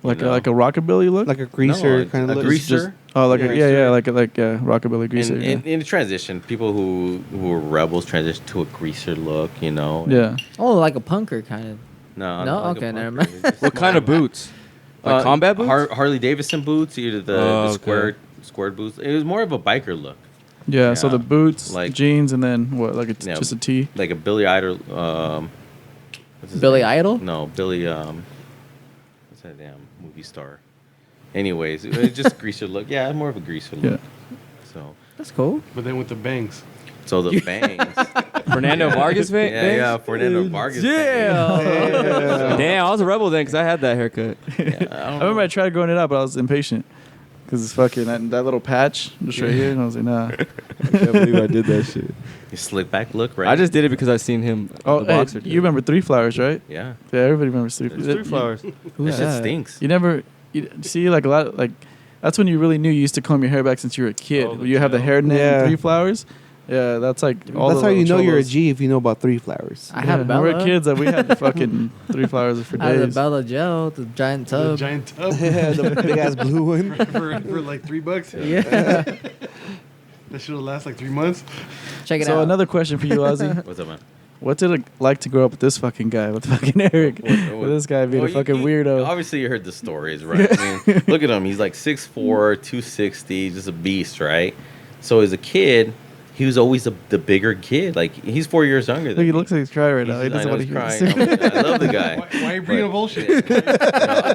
Like You know? a Oh, rockabilly look. Like a greaser No, kind of a look. greaser. Oh, like Yeah, yeah, sure. like rockabilly greaser. And in the transition, people who were rebels transitioned to a greaser look, yeah. Oh, like a punker kind of. No, No? not like a Okay, never punker. mind. It's just What kind more of boots? Like combat boots? Harley Davidson boots, either the okay. squared boots. It was more of a biker look, Yeah. So Yeah. the boots, Like- jeans, and then what? Like Yeah. just a tee. like a Billy Idol. What's his Billy name? Idol? No, Billy. What's that damn movie star? Anyways, it was just greaser look. Yeah, more of a greaser look. Yeah. So, That's cool. But then with the bangs. the bangs. Fernando Vargas bangs? Yeah, Fernando Vargas. Yeah. Damn, I was a rebel then because I had that haircut. I remember I tried growing it out, but I was impatient because it's fucking that little patch just right here, and I was like, nah. I can't believe I did that shit. Your slick back look, right? I just did it because I seen him. Oh, the boxer hey, do you it. remember Three Flowers, right? Yeah. Yeah, everybody remembers Three. There's three flowers. That shit stinks. You never see like a lot like that's when you really knew you used to comb your hair back since you were a kid. Oh, the You have the gel. hairnet Yeah. and Three Flowers. Yeah, that's like all. That's the how you know little you're a cholos. G if you know about Three Flowers. I had Yeah, Bella. when we were kids, we had the fucking Three Flowers for I had the days. Bella gel, the giant The tub. giant tub Yeah, the big ass blue one. for like $3. Yeah. That should last like 3 months. Check it So out. another question for you, Ozzy. What's up, man? What's it like to grow up with this fucking guy, with fucking Eric? With this guy being a fucking weirdo. Obviously, you heard the stories, right? I mean, look at him. He's like 6'4", 260, just a beast, right? So as a kid, he was always the bigger kid. Like, he's 4 years younger Look, than he me. looks like he's crying right now. He I doesn't know want to he's hear crying. this. I love the guy. Why are you bringing But- bullshit?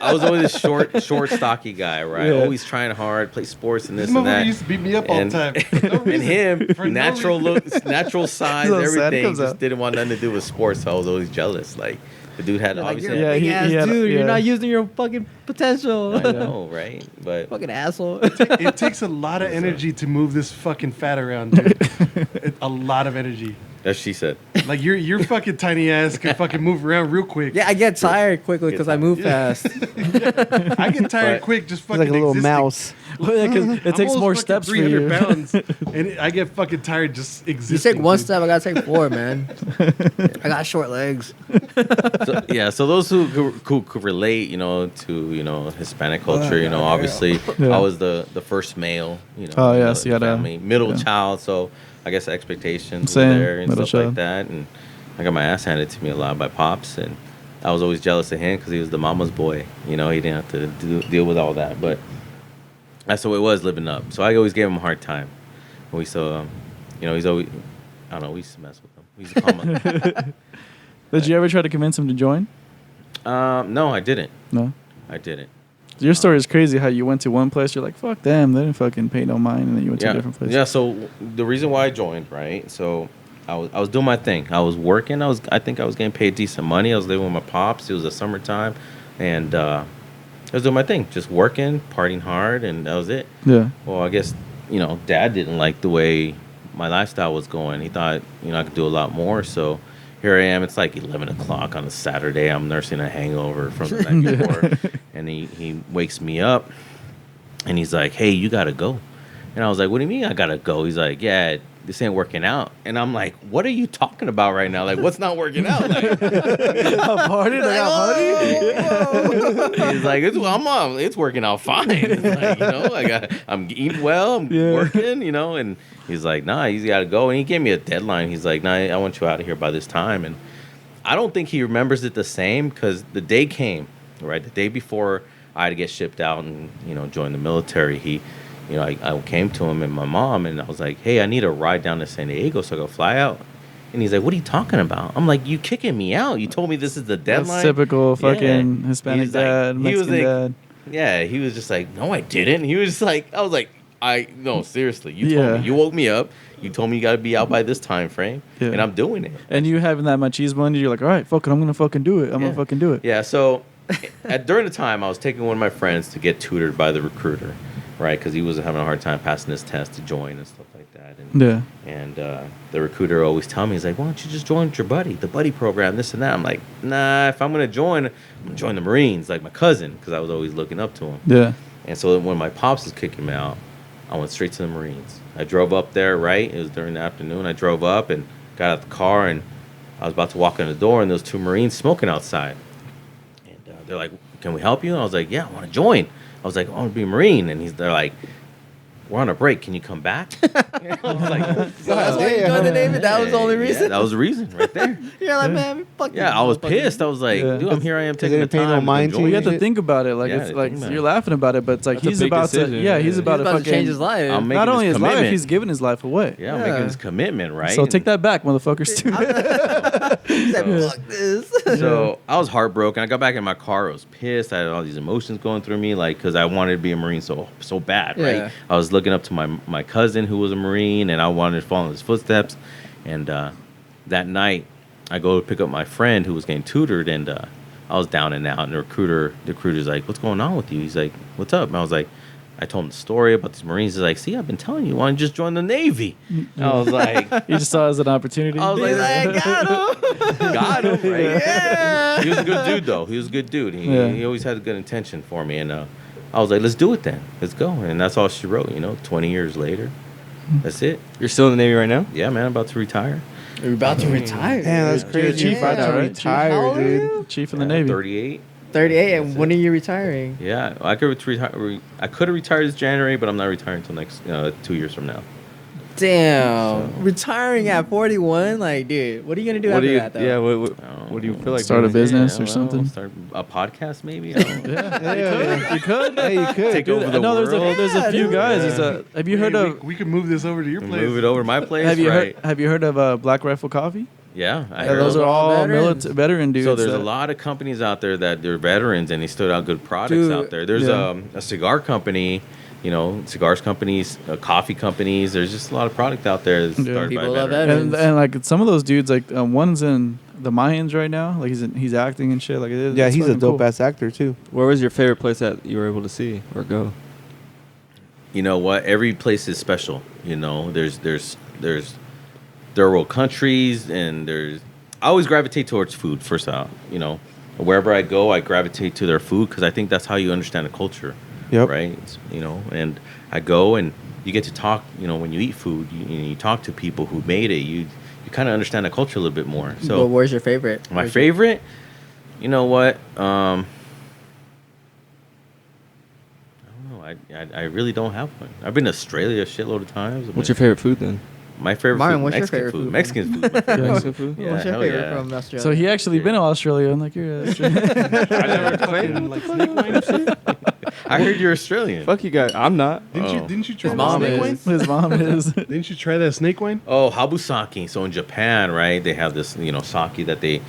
I was always a short, stocky guy, right? Yeah. Always trying hard, play sports and This this and motherfucker that. used to beat me up all the time. For no And reason. him, For no natural reason. look, natural size, He's all sad. It everything, comes just out. didn't want nothing to do with sports. So I was always jealous. Like, the dude had You're like, obviously. you're a Yeah, big he ass had- dude. yeah. You're not using your fucking potential. I know, right? But Fucking asshole. It takes a lot of energy to move this fucking fat around, dude. A lot of energy. as she said, Like your fucking tiny ass can fucking move around real quick. Yeah, I get tired quickly because I move Yeah. fast. I get tired But- quick just He's fucking like a little existing. mouse. Well, yeah, 'cause it I'm takes almost more fucking steps for 300 you. pounds, and I get fucking tired just You existing. take one dude. step, I gotta take four, man. I got short legs. so, yeah. So those who could relate, to Hispanic culture, obviously Yeah. I was the first male, Oh, in yes, the you had a- family, middle yeah. child. So I guess expectations Same, were there and middle stuff child. like that, and I got my ass handed to me a lot by pops, and I was always jealous of him because he was the mama's boy. He didn't have to deal with all that, but that's the way it was living up. So I always gave him a hard time. We saw, he's always, I don't know, we used to mess with him. We used to call him. Did you ever try to convince him to join? No, I didn't. No. I didn't. Your story is crazy. How you went to one place, you're like, "Fuck them," they didn't fucking pay no mind, and then you went to a different place. Yeah, so the reason why I joined, right? So I was doing my thing. I was working. I think I was getting paid decent money. I was living with my pops. It was the summertime, and I was doing my thing, just working, partying hard, and that was it. Yeah. Well, I guess Dad didn't like the way my lifestyle was going. He thought I could do a lot more. So here I am. It's like 11 o'clock on a Saturday. I'm nursing a hangover from the night before, and he wakes me up, and he's like, "Hey, you gotta go." And I was like, "What do you mean I gotta go?" He's like, "Yeah, this ain't working out." And I'm like, "What are you talking about right now? Like, what's not working out?" Like, Party? They got party? he's like, it's working out fine. It's like, I'm eating well, I'm Yeah. working, and he's like, nah, he's got to go. And he gave me a deadline. He's like, nah, I want you out of here by this time. And I don't think he remembers it the same because the day came, right? The day before I had to get shipped out and, join the military, I came to him and my mom and I was like, hey, I need a ride down to San Diego so I go fly out. And he's like, what are you talking about? I'm like, you kicking me out. You told me this is the deadline. That's typical fucking Yeah. Hispanic He's like- dad, he was Mexican like- dad. Yeah, he was just like, no, I didn't. He was just like, I was like, no, seriously. You Yeah. told me. You woke me up. You told me you got to be out by this time frame. Yeah. And I'm doing it. And you having that machismo in you, you're like, all right, fuck it, I'm gonna fucking do it. I'm Yeah. gonna fucking do it. Yeah, so during the time, I was taking one of my friends to get tutored by the recruiter, right? Because he was having a hard time passing his test to join and stuff like that. And, Yeah. and the recruiter always tell me, he's like, why don't you just join your buddy, the buddy program, this and that. I'm like, nah, if I'm going to join, I'm going to join the Marines, like my cousin, because I was always looking up to him. Yeah. And so when my pops was kicking me out, I went straight to the Marines. I drove up there, right? It was during the afternoon. I drove up and got out the car, and I was about to walk in the door, and there was 2 Marines smoking outside. And they're like, "Can we help you?" And I was like, "Yeah, I want to join." I was like, "I want to be a Marine." And they're like, "We're on a break. Can you come back?" I was like, So that's why you joined the Navy. That was the only reason. Yeah, that was the reason right there. You're like, man, fuck you. Yeah, I was pissed. I was like, Yeah. dude, here I am taking the didn't pay no time. mind to Well, you you. have to think about it. Like Yeah, it's like think about you're it. laughing about it, but it's like That's a he's big about decision, to. yeah. Yeah, he's He's about to about to fucking change his life. I'm making Not only this his life, commitment. he's giving his life away. Yeah, I'm Yeah. making this commitment, right? So take that back, motherfuckers. Too. He said, fuck this. So I was heartbroken. I got back in my car. I was pissed. I had all these emotions going through me, like because I wanted to be a Marine so bad, right? Yeah. I was looking up to my cousin who was a Marine, and I wanted to follow in his footsteps. And that night, I go to pick up my friend who was getting tutored, and I was down and out. And the recruiter's like, "What's going on with you?" He's like, "What's up?" And I was like, I told him the story about these Marines. He's like, "See, I've been telling you, why don't you just join the Navy?" And I was like, You just saw it as an opportunity. I was like, got him. got him, right? Yeah. He was a good dude, though. He was a good dude. Yeah. He always had a good intention for me. And I was like, let's do it then. Let's go. And that's all she wrote, 20 years later. That's it. You're still in the Navy right now? Yeah, man, I'm about to retire. You're about to retire. Damn, that's You're a crazy. chief right now, right? Retire, How old are dude. you? Chief in the Yeah, Navy. 38. 38, and when are you retiring? Yeah, I could retire. I could have retired this January, but I'm not retiring until next 2 years from now. Damn. So- Retiring at 41? Like, dude, what are you going to do What after do you? that, though? Yeah. I don't What do you know. feel like? Start a doing? business or well, something? Start a podcast, maybe. I don't know. Yeah, you could. Yeah, you could. Take over the No, there's world. a Yeah, few dude. guys. Yeah. There's a, have you heard of? We could move this over to your place. Move it over to my place, Have you right? heard? Have you heard of Black Rifle Coffee? Yeah, I Yeah, heard. those of are it. all veterans. veteran dudes. So there's a that- lot of companies out there that they're veterans and they stood out good products Dude, out there. There's yeah. a cigar company, cigars companies, coffee companies. There's just a lot of product out there that's Yeah. started People by love veterans. veterans. and like some of those dudes, like one's in the Mayans right now. Like he's acting and shit. Like it is. Yeah, it's he's a fucking dope cool. ass actor too. Where was your favorite place that you were able to see or go? You know what? Every place is special. There's third world countries, and I always gravitate towards food first out. Wherever I go, I gravitate to their food because I think that's how you understand the culture. Yep. Right. And I go and you get to talk. When you eat food, you talk to people who made it. You kind of understand the culture a little bit more. But So where's your favorite? my favorite, you know what? I don't know. I really don't have one. I've been to Australia a shitload of times. What's your favorite food then? My favorite Martin, food? what's your Mexican favorite food. food? Mexican food. My favorite. Mexican food? Yeah, What's your hell favorite yeah. from Australia? So he actually been to Australia. I'm like, you're Australian. Fucking, like snake wine and shit. I heard you're Australian. Fuck you guys. I'm not. Didn't you try His that mom snake is. wine? His mom is. Didn't you try that snake wine? Oh, habusaki. So in Japan, right, they have this, sake that they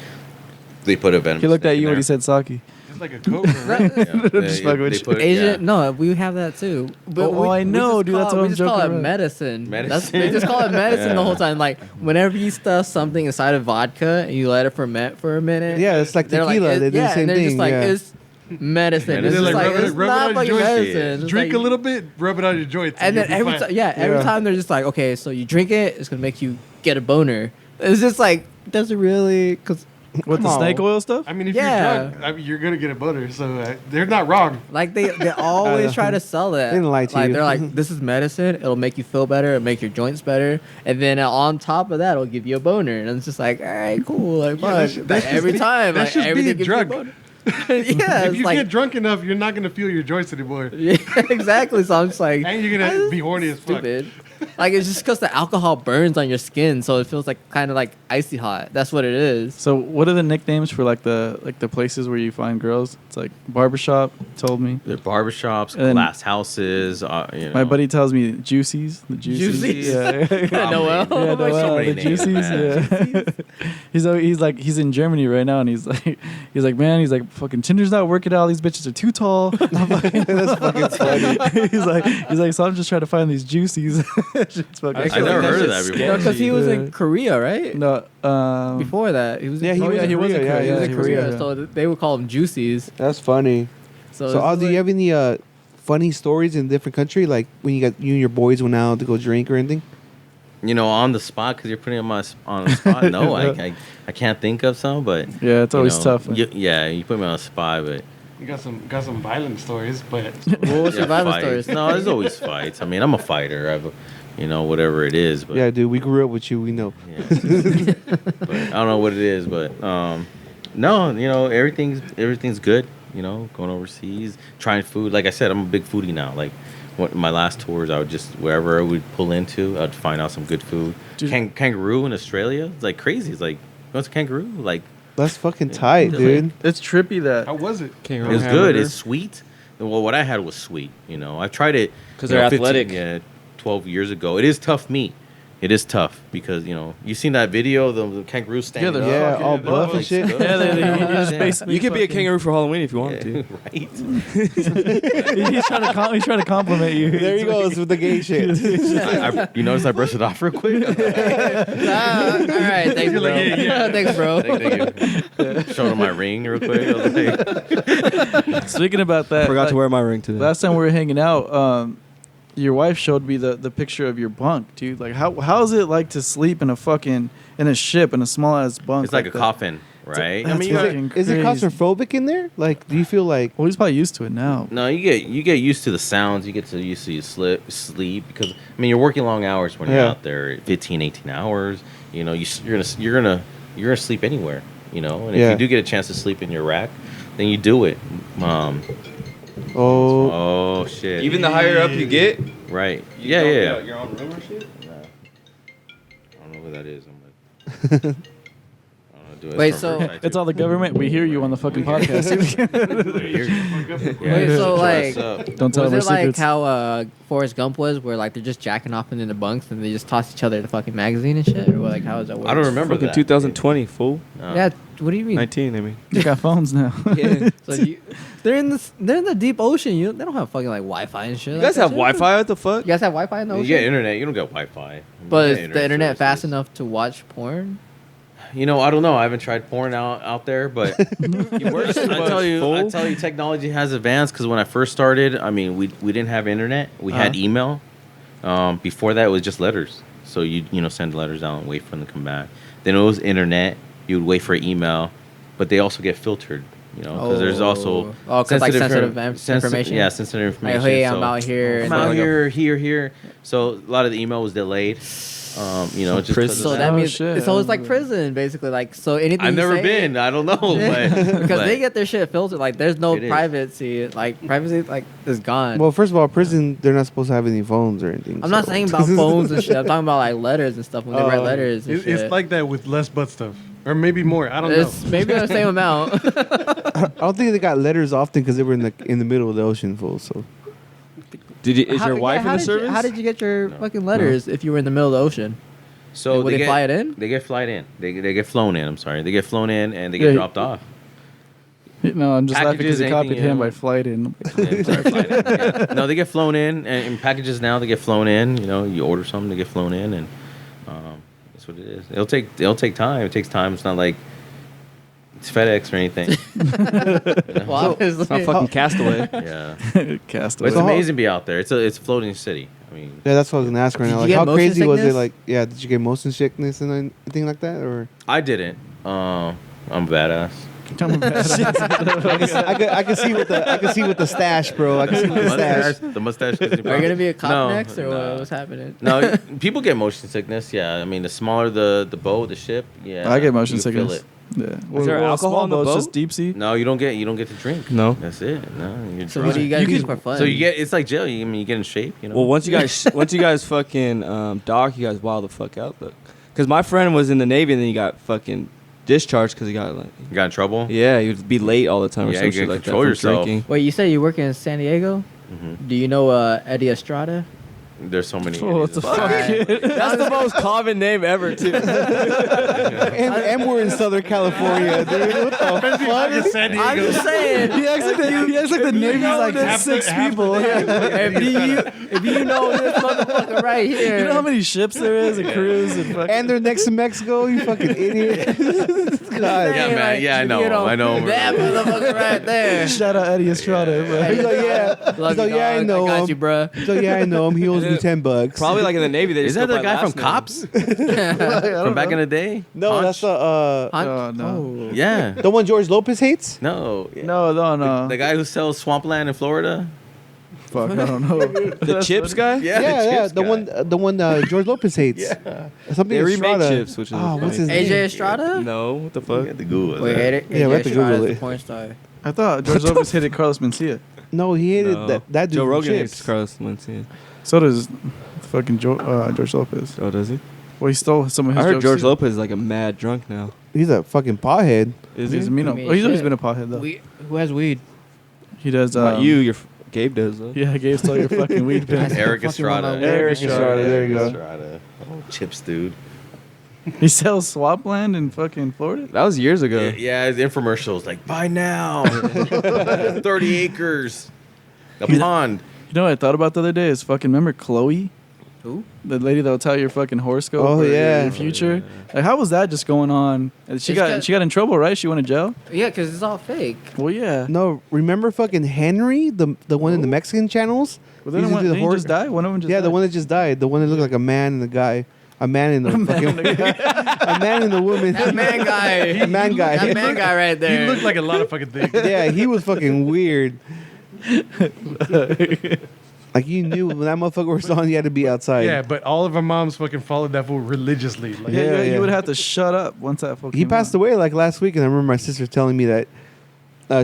put a venom. He looked snake at in you when he there. said sake. It's like a cobra, right? Yeah, Just fucking with they you. put- Asian? yeah. No, we have that too. But Oh, I know, just dude, that's call, what we I'm just call joking it about. medicine. Medicine? They just call it medicine the Yeah. whole time. Like whenever you stuff something inside of vodka and you let it ferment for a minute. Yeah, it's like they're tequila. it- They do yeah, the same and they're thing. just like yeah. it's medicine. It's They're just like, like rub it- it's rub it not on your fucking joints. medicine. It's Drink like- a little bit, rub it on your joints, and then you'll be every fine. time, every Yeah. time they're just like, okay, so you drink it, it's gonna make you get a boner. It's just like, does it really? Because With the snake oil stuff? I mean, if Yeah. you're drunk, you're gonna get a boner, so they're not wrong. like they always try to sell that. They didn't lie to like you. they're like, this is medicine. It'll make you feel better. It'll make your joints better. And then on top of that, it'll give you a boner. And it's just like, all right, cool. Like, that's- fuck. that's Like, every just- time, that's like just everything being gives you a drunk. boner. Yeah, If it's you like get drunk enough, you're not gonna feel your joints anymore, yeah, exactly. So I'm just like, and you're gonna "Ah, be horny as fuck. stupid. Like it's just because the alcohol burns on your skin, so it feels like kind of like icy hot. That's what it is. So what are the nicknames for like the places where you find girls? It's like barbershop. Told me. They're barbershops, And then- glass houses. My buddy tells me Juicies. The Juicies. Juicies? Yeah. Noel. Yeah, Like so Noel, many the names, Juicies. man. Yeah. he's in Germany right now, and he's like, man, he's like, fucking Tinder's not working out. These bitches are too tall. That's fucking funny. he's like, so I'm just trying to find these Juicies. It's fucking I never heard of that shit's before. Because he was Yeah. in Korea, right? No, Before that, he was. Yeah, in he Korea. was in he was in Korea, Korea. He was Yeah, in he was in Korea, Korea. so they would call him Juicies. That's funny. So, it's Ozzy, like- you have any funny stories in different country? Like when you and your boys went out to go drink or anything? On the spot because you're putting them on the spot. No, I can't think of some, but yeah, it's always tough. You put me on the spot, but You got some violent stories, but What was yeah, your violent fights. stories? No, there's always fights. I mean, I'm a fighter. I've whatever it is. But Yeah, dude, we grew up with you. We know. yeah. But I don't know what it is, but no, everything's good. Going overseas, trying food. Like I said, I'm a big foodie now. Like my last tours, I would just wherever I would pull into, I'd find out some good food. Kangaroo in Australia, it's like crazy. It's like what's a kangaroo? Like That's fucking tight, dude. It's trippy that. How was it? it was good. It's sweet. Well, what I had was sweet. I tried it because they're athletic. 12 years ago. It is tough meat. It is tough because you seen that video of the kangaroo standing up. Yeah, all buff and shit. Yeah, you just basically You could be a fucking- kangaroo for Halloween if you wanted to. Right. he's trying to compliment you. There he goes with the gay shit. You notice I brushed it off real quick? All right, thanks, bro. Thanks, bro. Thank you. Showing him my ring real quick. I was like, Speaking about that, Forgot like, to wear my ring today. last time we were hanging out, your wife showed me the picture of your bunk, dude. Like, how is it like to sleep in a ship in a small ass bunk? it's like a that? coffin, right? That's you gotta- fucking Is it crazy. claustrophobic in there? Like, do you feel like? Well, he's probably used to it now. No, you get used to the sounds. You get used to your sleep because you're working long hours when you're Yeah. out there, 15, 18 hours. You're gonna sleep anywhere. And if Yeah. you do get a chance to sleep in your rack, then you do it. Oh, Oh shit! Even the higher up you get, right? Yeah. Your own room or shit. I don't know who that is. I'm like, I don't know, do it Wait, from so- her side, It's too. all the government. We hear you on the fucking podcast. Yeah, Wait, so, what's like- up? Don't tell Was them it our like secrets. how Forrest Gump was, where like they're just jacking off in the bunks and they just toss each other the fucking magazine and shit, or like how is that work? I don't remember Fucking that. 2020, fool. No. Yeah, what do you mean? 19, I mean. You got phones now. Yeah. So they're in the deep ocean. They don't have fucking like Wi-Fi and shit. You guys have Wi-Fi? What the fuck? You guys have Wi-Fi in the You ocean? get internet. You don't get Wi-Fi. But You is get the internet services. fast enough to watch porn? I don't know. I haven't tried porn out there, but I tell you, technology has advanced. Because when I first started, we didn't have internet. We had email. Before that, it was just letters. So you send letters out and wait for them to come back. Then it was internet. You would wait for email, but they also get filtered. Because there's also because like sensitive information. Yeah, sensitive information. Like, hey, I'm so- out here. I'm and out like- here. So a lot of the email was delayed. Just prison. 'cause So of that Oh, means shit. so it's like prison basically. Like so anything. I've you never say- been. I don't know, but because they get their shit filtered. Like there's no It is. privacy. Like privacy like is gone. well, first of all, prison, they're not supposed to have any phones or anything. I'm not so- saying about phones and shit. I'm talking about like letters and stuff when they write letters and shit. It's like that with less butt stuff, or maybe more. I don't It's know. maybe the same amount. I don't think they got letters often because they were in the middle of the ocean, full. So Is your wife in the service? How did you get your fucking letters if you were in the middle of the ocean? so Would they fly it in? They get flight in. They get flown in. I'm sorry. They get flown in and they Yeah, get dropped off. No, I'm just laughing because Packages, he copied anything, him by flight in. Yeah, sorry, flight in. Yeah. No, they get flown in, and in packages now they get flown in. You order something, they get flown in, and that's what it is. It'll take time. It takes time. It's not like it's FedEx or anything. Well, obviously. It's not fucking Castaway. Yeah, Cast but it's So how- amazing to be out there. It's a floating city. yeah, that's what I was gonna ask right Did now. you Like, get how motion crazy was it? sickness? Like, yeah, did you get motion sickness and anything like that, or? I didn't. I'm badass. I can see with the stash, bro. I can see with the stash. The mustache. Are you gonna be a cop No, next, or no. what's happening? No, people get motion sickness. Yeah, the smaller the boat, the ship. Yeah, I get motion you feel sickness. it. Yeah. Is there alcohol in the boat's boat? just deep sea. No, you don't get to drink. No. That's it. No, you're So drunk. what do you guys do can- for fun? So it's like jail. You get in shape. Well, once you guys fucking dock, you guys wild the fuck out though. Because my friend was in the Navy and then he got fucking discharged because he got like, You got in trouble. yeah, he would be late all the time or Yeah, some you shit gotta like that control from yourself. drinking. Wait, you said you work in San Diego? Mhm. Do you know Eddie Estrada? There's so many. Oh, what the fuck? That's the most common name ever too. And we're in Southern California, dude. What the fuck? San Diego. I'm just saying. He acts like the Navy's like half the- 6 half the people. day. if you know this motherfucker right here, You know how many ships there is and crews and fucking. And they're next to Mexico, you fucking idiot. God. Yeah, man. Yeah, I know. I know. That motherfucker right there. Shout out Eddie Estrada. Bro. He's like, yeah. Love He's like, you, yeah, I dog. know got him. you, bro. So yeah, I know him. He owes me $10. Probably like in the Navy. They Is just that go the by guy from last name. Cops from back in the day? No, Hunch? that's Oh, no. Yeah. the one George Lopez hates. No. No. The guy who sells swampland in Florida. Fuck, I don't know. The chips guy? Yeah, Chips the guy. one George Lopez hates. Yeah. Something They remade Estrada. chips, which is Oh, what's his AJ name? Estrada? No, what the You fuck? had to Google Wait, it. Yeah, we have to Google the it. porn star. I thought George Lopez hated Carlos Mencia. No, he hated No. that dude. Joe from Rogan Chips. hates Carlos Mencia. So does fucking George Lopez. Oh, does he? Well, he stole some of his I heard jokes, George too. Lopez is like a mad drunk now. He's a fucking pothead. Is He's he? a mean. I mean, Oh, he's always shit. been a pothead though. Who has weed? He does. Not you, Gabe does though. Yeah, Gabe stole your fucking weed pen. Eric Fucking Estrada. want my Eric Estrada, there you go. Estrada. Oh, chips, dude. He sells swampland in fucking Florida. That was years ago. Yeah, his infomercials like buy now. 30 acres. A pond. You know what I thought about the other day is fucking remember Chloe, Who? the lady that'll tell your fucking horoscope. Oh, or yeah. your future. Like, how was that just going on? And she It's got got- she got in trouble, right? She went to jail. Yeah, because it's all fake. Well, yeah. No, remember fucking Henry, the one in the Mexican channels? Well, then He used to one, do the didn't he hor- just die. One of them just Yeah, died. the one that just died. The one that looked like a man and a guy. A man and a fucking a man and a woman. That man guy. A man guy. That man guy right He there. looked like a lot of fucking things. Yeah, he was fucking weird. Like you knew when that motherfucker was on, you had to be outside. Yeah, but all of our moms fucking followed that fool religiously. Like, Yeah, Yeah, you yeah. would have to shut up once that fucking. He passed away like last week, and I remember my sister telling me that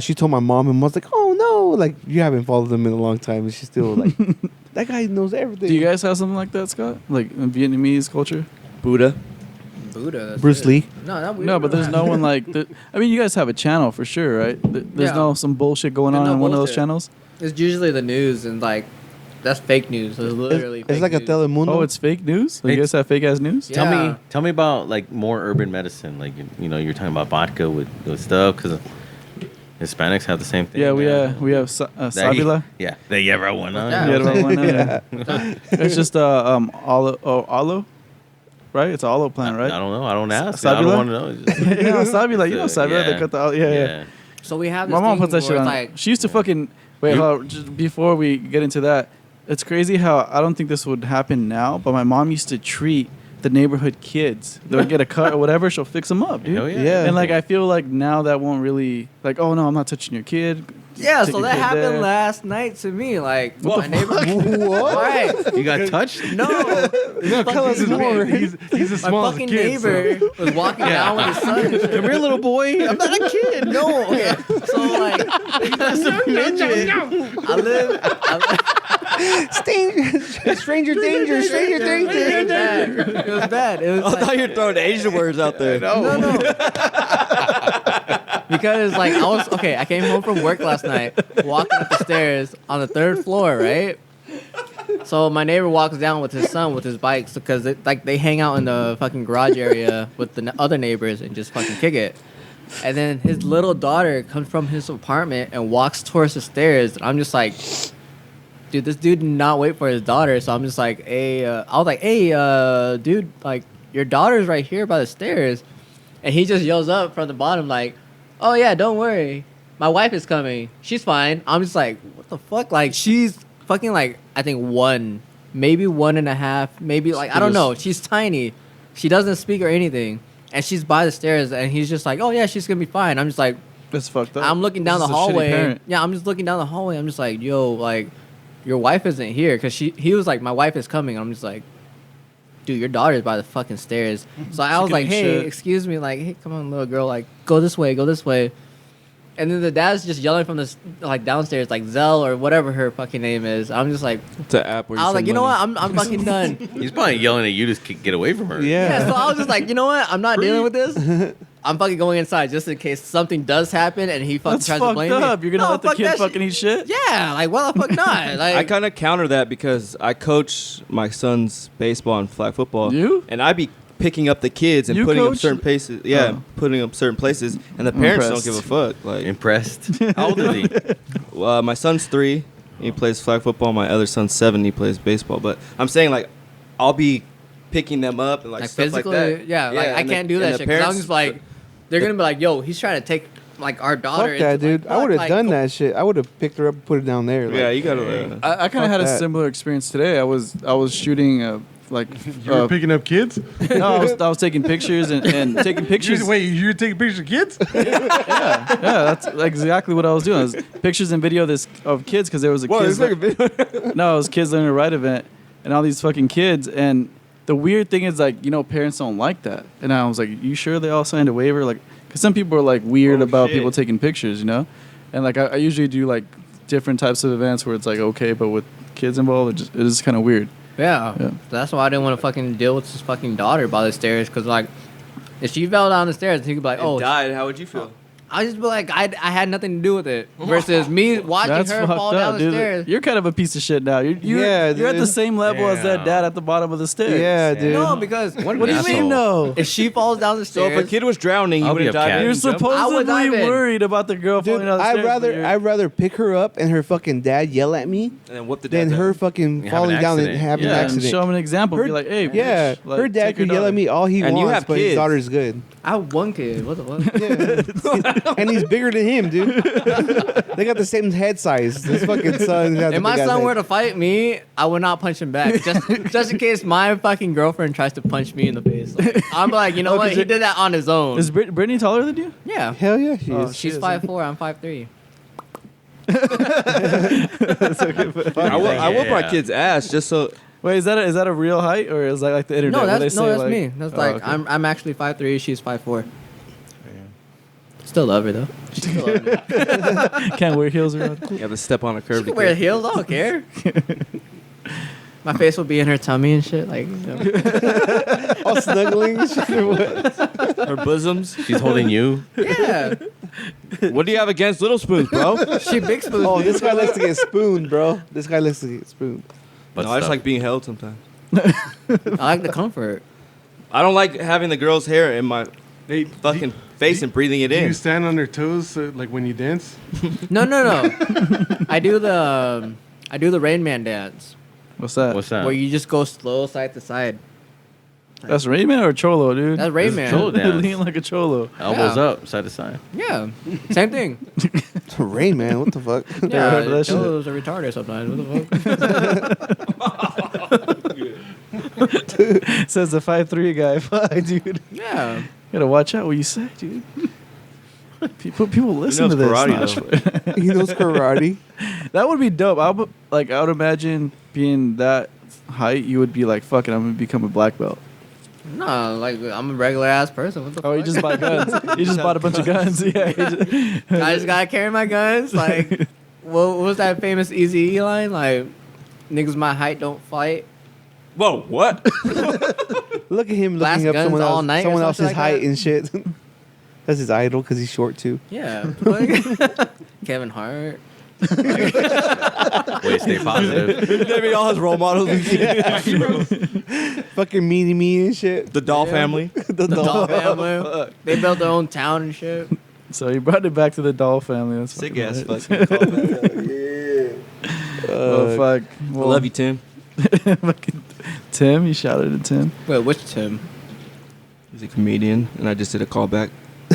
she told my mom, and I was like, "Oh no, like you haven't followed them in a long time," and she's still like, "That guy knows everything." Do you guys have something like that, Scott? Like in Vietnamese culture? Buddha. Buddha. That's Bruce it. Lee? No, not No, but there's no one like. I mean, you guys have a channel for sure, right? There's Yeah. no some bullshit going There's on no in one of those bullshit. channels. It's usually the news and like that's fake news. It's literally. It's fake like a news. Telemundo. Oh, it's fake news. Like, you guys have fake ass news. Yeah. Tell me about like more urban medicine. Like you know, you're talking about vodka with stuff because Hispanics have the same thing. Yeah, we have Sabila. Yeah, they everyone. Yeah. Yeah, the one, Yeah. It's just aloe, right? It's an aloe plant, I right? don't know. I don't ask. I Sabila? don't want to know. It's just- yeah, Sabila. You know Sabila. They cut the yeah. So we have. This My mom thing puts that shit where on. it's like She used to fucking wait. You- Hold on, just before we get into that, it's crazy how I don't think this would happen now, but my mom used to treat the neighborhood kids. They would get a cut or whatever. She'll fix them up, dude. Hell yeah. Yeah. And like I feel like now that won't really like. Oh no, I'm not touching your kid. Yeah, Take so your that kid happened there. last night to me. Like, What my the neighbor. What? Right. You got touched? No. Tell us more. He's as My small as a fucking kid. so- neighbor was walking down with his son. And shit. Come here, little boy. I'm not a kid. No, okay. So like, I live. Stranger danger, stranger It was danger. bad. It was bad. It was I like, thought you were throwing Asian words out there. no. Because like I came home from work last night, walking up the stairs on the 3rd floor, right? So my neighbor walks down with his son with his bikes because they hang out in the fucking garage area with the other neighbors and just fucking kick it. And then his little daughter comes from his apartment and walks towards the stairs, and I'm just like, dude, this dude did not wait for his daughter. So I'm just like, hey, I was like, hey, dude, like your daughter's right here by the stairs, and he just yells up from the bottom like, oh yeah, don't worry, my wife is coming, she's fine. I'm just like, what the fuck? Like she's fucking like I think 1, maybe 1.5, maybe like I don't know. She's tiny, she doesn't speak or anything, and she's by the stairs, and he's just like, oh yeah, she's gonna be fine. I'm just like, That's fucked up. I'm looking down the This is a shitty hallway. parent. Yeah, I'm just looking down the hallway. I'm just like, yo, like, your wife isn't here, cause he was like, my wife is coming. I'm just like, dude, your daughter's by the fucking stairs. So I was like, hey, shit. excuse me, like, hey, come on, little girl, like, go this way, go this way. And then the dad's just yelling from this like downstairs, like Zell or whatever her fucking name is. I'm just like, It's an app where I was send like, you know what, money. I'm fucking done. He's probably yelling at you to get away from her. Yeah, Yeah. so I was just like, you know what? I'm not dealing with this. I'm fucking going inside just in case something does happen and he fucking That's tries to fucked blame up. me. You're gonna No, let the fuck kid that fucking eat shit? Yeah, like, why the fuck not? Like, I kind of counter that because I coach my son's baseball and flag football. You? And I be picking up the kids and You putting them coach? certain places. Yeah, Oh. putting them certain places, and the parents impressed. don't give a fuck. Like, Impressed. How old is he? my son's 3. He plays flag football. My other son's 7. He plays baseball. But I'm saying like, I'll be picking them up and like, like stuff physically, like that. yeah, like I and can't the- do that and the shit. 'Cause I'm parents- just like, they're gonna be like, yo, he's trying to take like our daughter. Fuck that, into, dude. like, I would have like, done go- that shit. I would have picked her up and put it down there. Like, Yeah, you gotta. I kind Fuck of had a that. similar experience today. I was shooting like You were picking up kids? no, I was taking pictures and taking pictures. Wait, you were taking pictures of kids? Yeah, that's exactly what I was doing. It was pictures and video of kids because there was a kids. No, it was kids learning to ride event, and all these fucking kids. And the weird thing is, like, parents don't like that. And I was like, you sure they all signed a waiver? Like, because some people are like weird about people taking pictures, And like I usually do like different types of events where it's like okay, but with kids involved, it is kind of weird. Yeah. That's why I didn't want to fucking deal with his fucking daughter by the stairs. Because, like, if she fell down the stairs, he could be like, oh. died, how would you feel? I just be like, I had nothing to do with it. Versus me watching That's her fucked fall up, down the dude. stairs. You're kind of a piece of shit now. You're at the dude. same level as that dad at the bottom of the stairs. Yeah, dude. No, because What do you mean no? if she falls down the So stairs, if a kid was drowning, you I'll would be have a died. cat. You're I would supposedly dive in. worried about the girl Dude, falling down the stairs. I'd rather pick her up and her fucking dad yell at me And then whoop the than dad. her fucking Have falling an down and accident. having an and accident. show him an example. Her- Be like, hey, Yeah, bitch, like, her dad take your could yell daughter. at me all he And you wants, have but his kids. daughter's good. I have one kid. What the fuck? And he's bigger than him, dude. They got the same head size. His fucking son. has a If my big ass son head. were to fight me, I would not punch him back. Just in case my fucking girlfriend tries to punch me in the face. Like, I'm like, you know what? He did that on his own. Is Brittany taller than you? Yeah. Hell yeah, she Oh, is. She's is. 5'4", I'm 5'3". I whoop my Yeah. kid's ass just so. Wait, is that a real height or is that like the internet? No, where that's they say, like, me. That's oh, like okay. I'm actually 5'3", she's 5'4". Still love her though. She still loves me. Can't wear heels around. You have to step on a She curb. can wear heels. I don't care. My face will be in her tummy and shit. Like, All snuggling and shit or what? Her bosoms. She's holding you. yeah. What do you have against little spoons, bro? She big spoons. Oh, me. this guy likes to get spooned, bro. This guy likes to get spooned. But No, I just like being held sometimes. I like the comfort. I don't like having the girl's hair in my Hey, fucking face and breathing it do you in. stand on their toes like when you dance? No. I do the Rain Man dance What's that? What's that? where you just go slow side to side. That's Rain Man or Cholo, dude? That's Rain This is Man. Cholo dance. Lean like a Cholo. Elbows Yeah. up, side to side. Yeah. Same thing. Rain Man, what the fuck? Yeah. heard of that shit? Cholos are retarded sometimes. What the fuck? Says the 5'3" guy. Fuck, dude. Yeah. Gotta watch out what you say, dude. People listen to knows this. karate, Nah, He knows karate. that would be dope. I would imagine being that height. You would be like, fuck it, I'm gonna become a black belt. No, like I'm a regular ass person. What the Oh, fuck? you just buy guns. You just bought a bunch of guns. Yeah. I just gotta carry my guns. Like, what was that famous Eazy-E line? Like, niggas my height don't fight. Whoa, what? Look at him Blast looking up guns someone, all night or someone else's something like height that? and shit. That's his idol because he's short too. Yeah. Kevin Hart. Way to stay positive. They be all his role models. And shit. Fucking Meanie Me and shit. The Doll Yeah. family. The Doll family. They built their own town and shit. So you brought it back to the doll family. That's Sick fucking ass lit. fucking callback. Oh fuck. I love you, Tim. Fucking Tim, you shouted at Tim. Wait, which Tim? He's a comedian, and I just did a callback.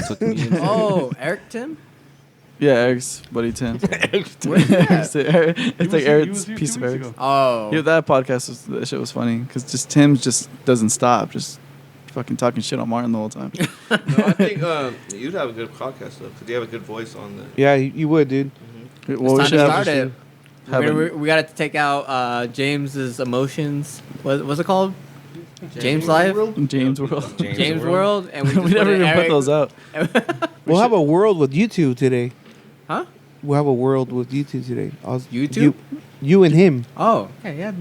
So comedians. Oh, Eric Tim? Yeah, Eric's buddy Tim. Where's he at? It's like Eric's piece of Eric's. Oh. Yeah, that podcast that shit was funny because just Tim just doesn't stop, just fucking talking shit on Martin the whole time. No, I think you'd have a good podcast though, because you have a good voice on the. Yeah, you would, dude. Well, we It's should time to have start it. have a- We got to take out James's emotions. What's it called? James Life? James World. James World. And We just never in even put Eric- those out. We'll have a world with you two today. Huh? We'll have a world with you two today. YouTube? You and him. Oh, okay, yeah.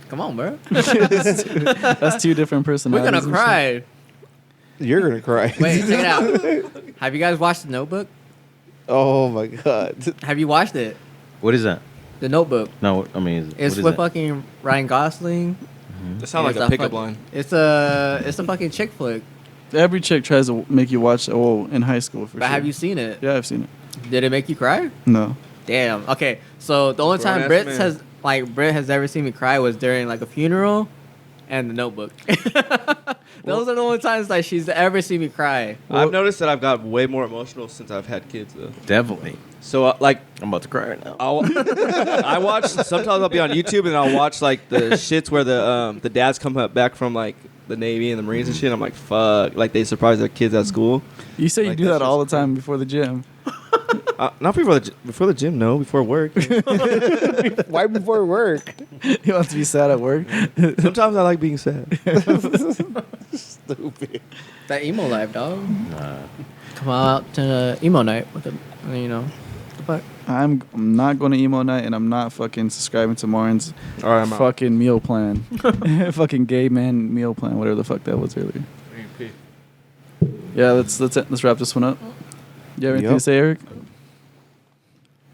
Come on, bro. That's two different We're personalities. gonna and shit. cry. You're gonna cry. Wait, check it out. Have you guys watched The Notebook? Oh my god. Have you watched it? What is that? The Notebook. No, I mean, It's what is with that? fucking Ryan Gosling. That sounds like It's a pickup fuck- line. It's a fucking chick flick. Every chick tries to make you watch. Oh, in high school for But sure. have you seen it? Yeah, I've seen it. Did it make you cry? No. Damn. Okay. So the only time Grown-ass man. Brit has ever seen me cry was during like a funeral and The Notebook. Those are the only times like she's ever seen me cry. I've noticed that I've got way more emotional since I've had kids, though. Definitely. So, like, I'm about to cry right now. I watch. Sometimes I'll be on YouTube and I'll watch like the shits where the dads come back from like the Navy and the Marines and shit. I'm like, fuck. Like they surprise their kids at school. You say you Like, do that that's all the just time before the gym. Not before the gym. No, before work. Why before work? He wants to be sad at work. Sometimes I like being sad. Stupid. That emo life, dog. Come out to emo night with them. You know, the fuck. I'm not going to emo night, and I'm not fucking subscribing to Martin's All right, I'm out. fucking meal plan. Fucking gay man meal plan, whatever the fuck that was earlier. Yeah, let's wrap this one up. You have anything Yep. to say, Eric?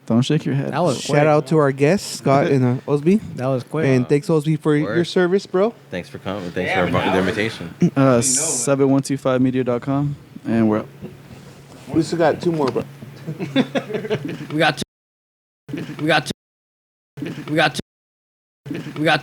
Don't shake your head. That was Shout out to our guests, Scott and Ozzy. That was quick. And thanks, Ozzy, for Word. your service, bro. Thanks for coming. Thanks for the invitation. 7125media.com, and we're up. We still got 2 more, bro. we got. We got. We got. We got.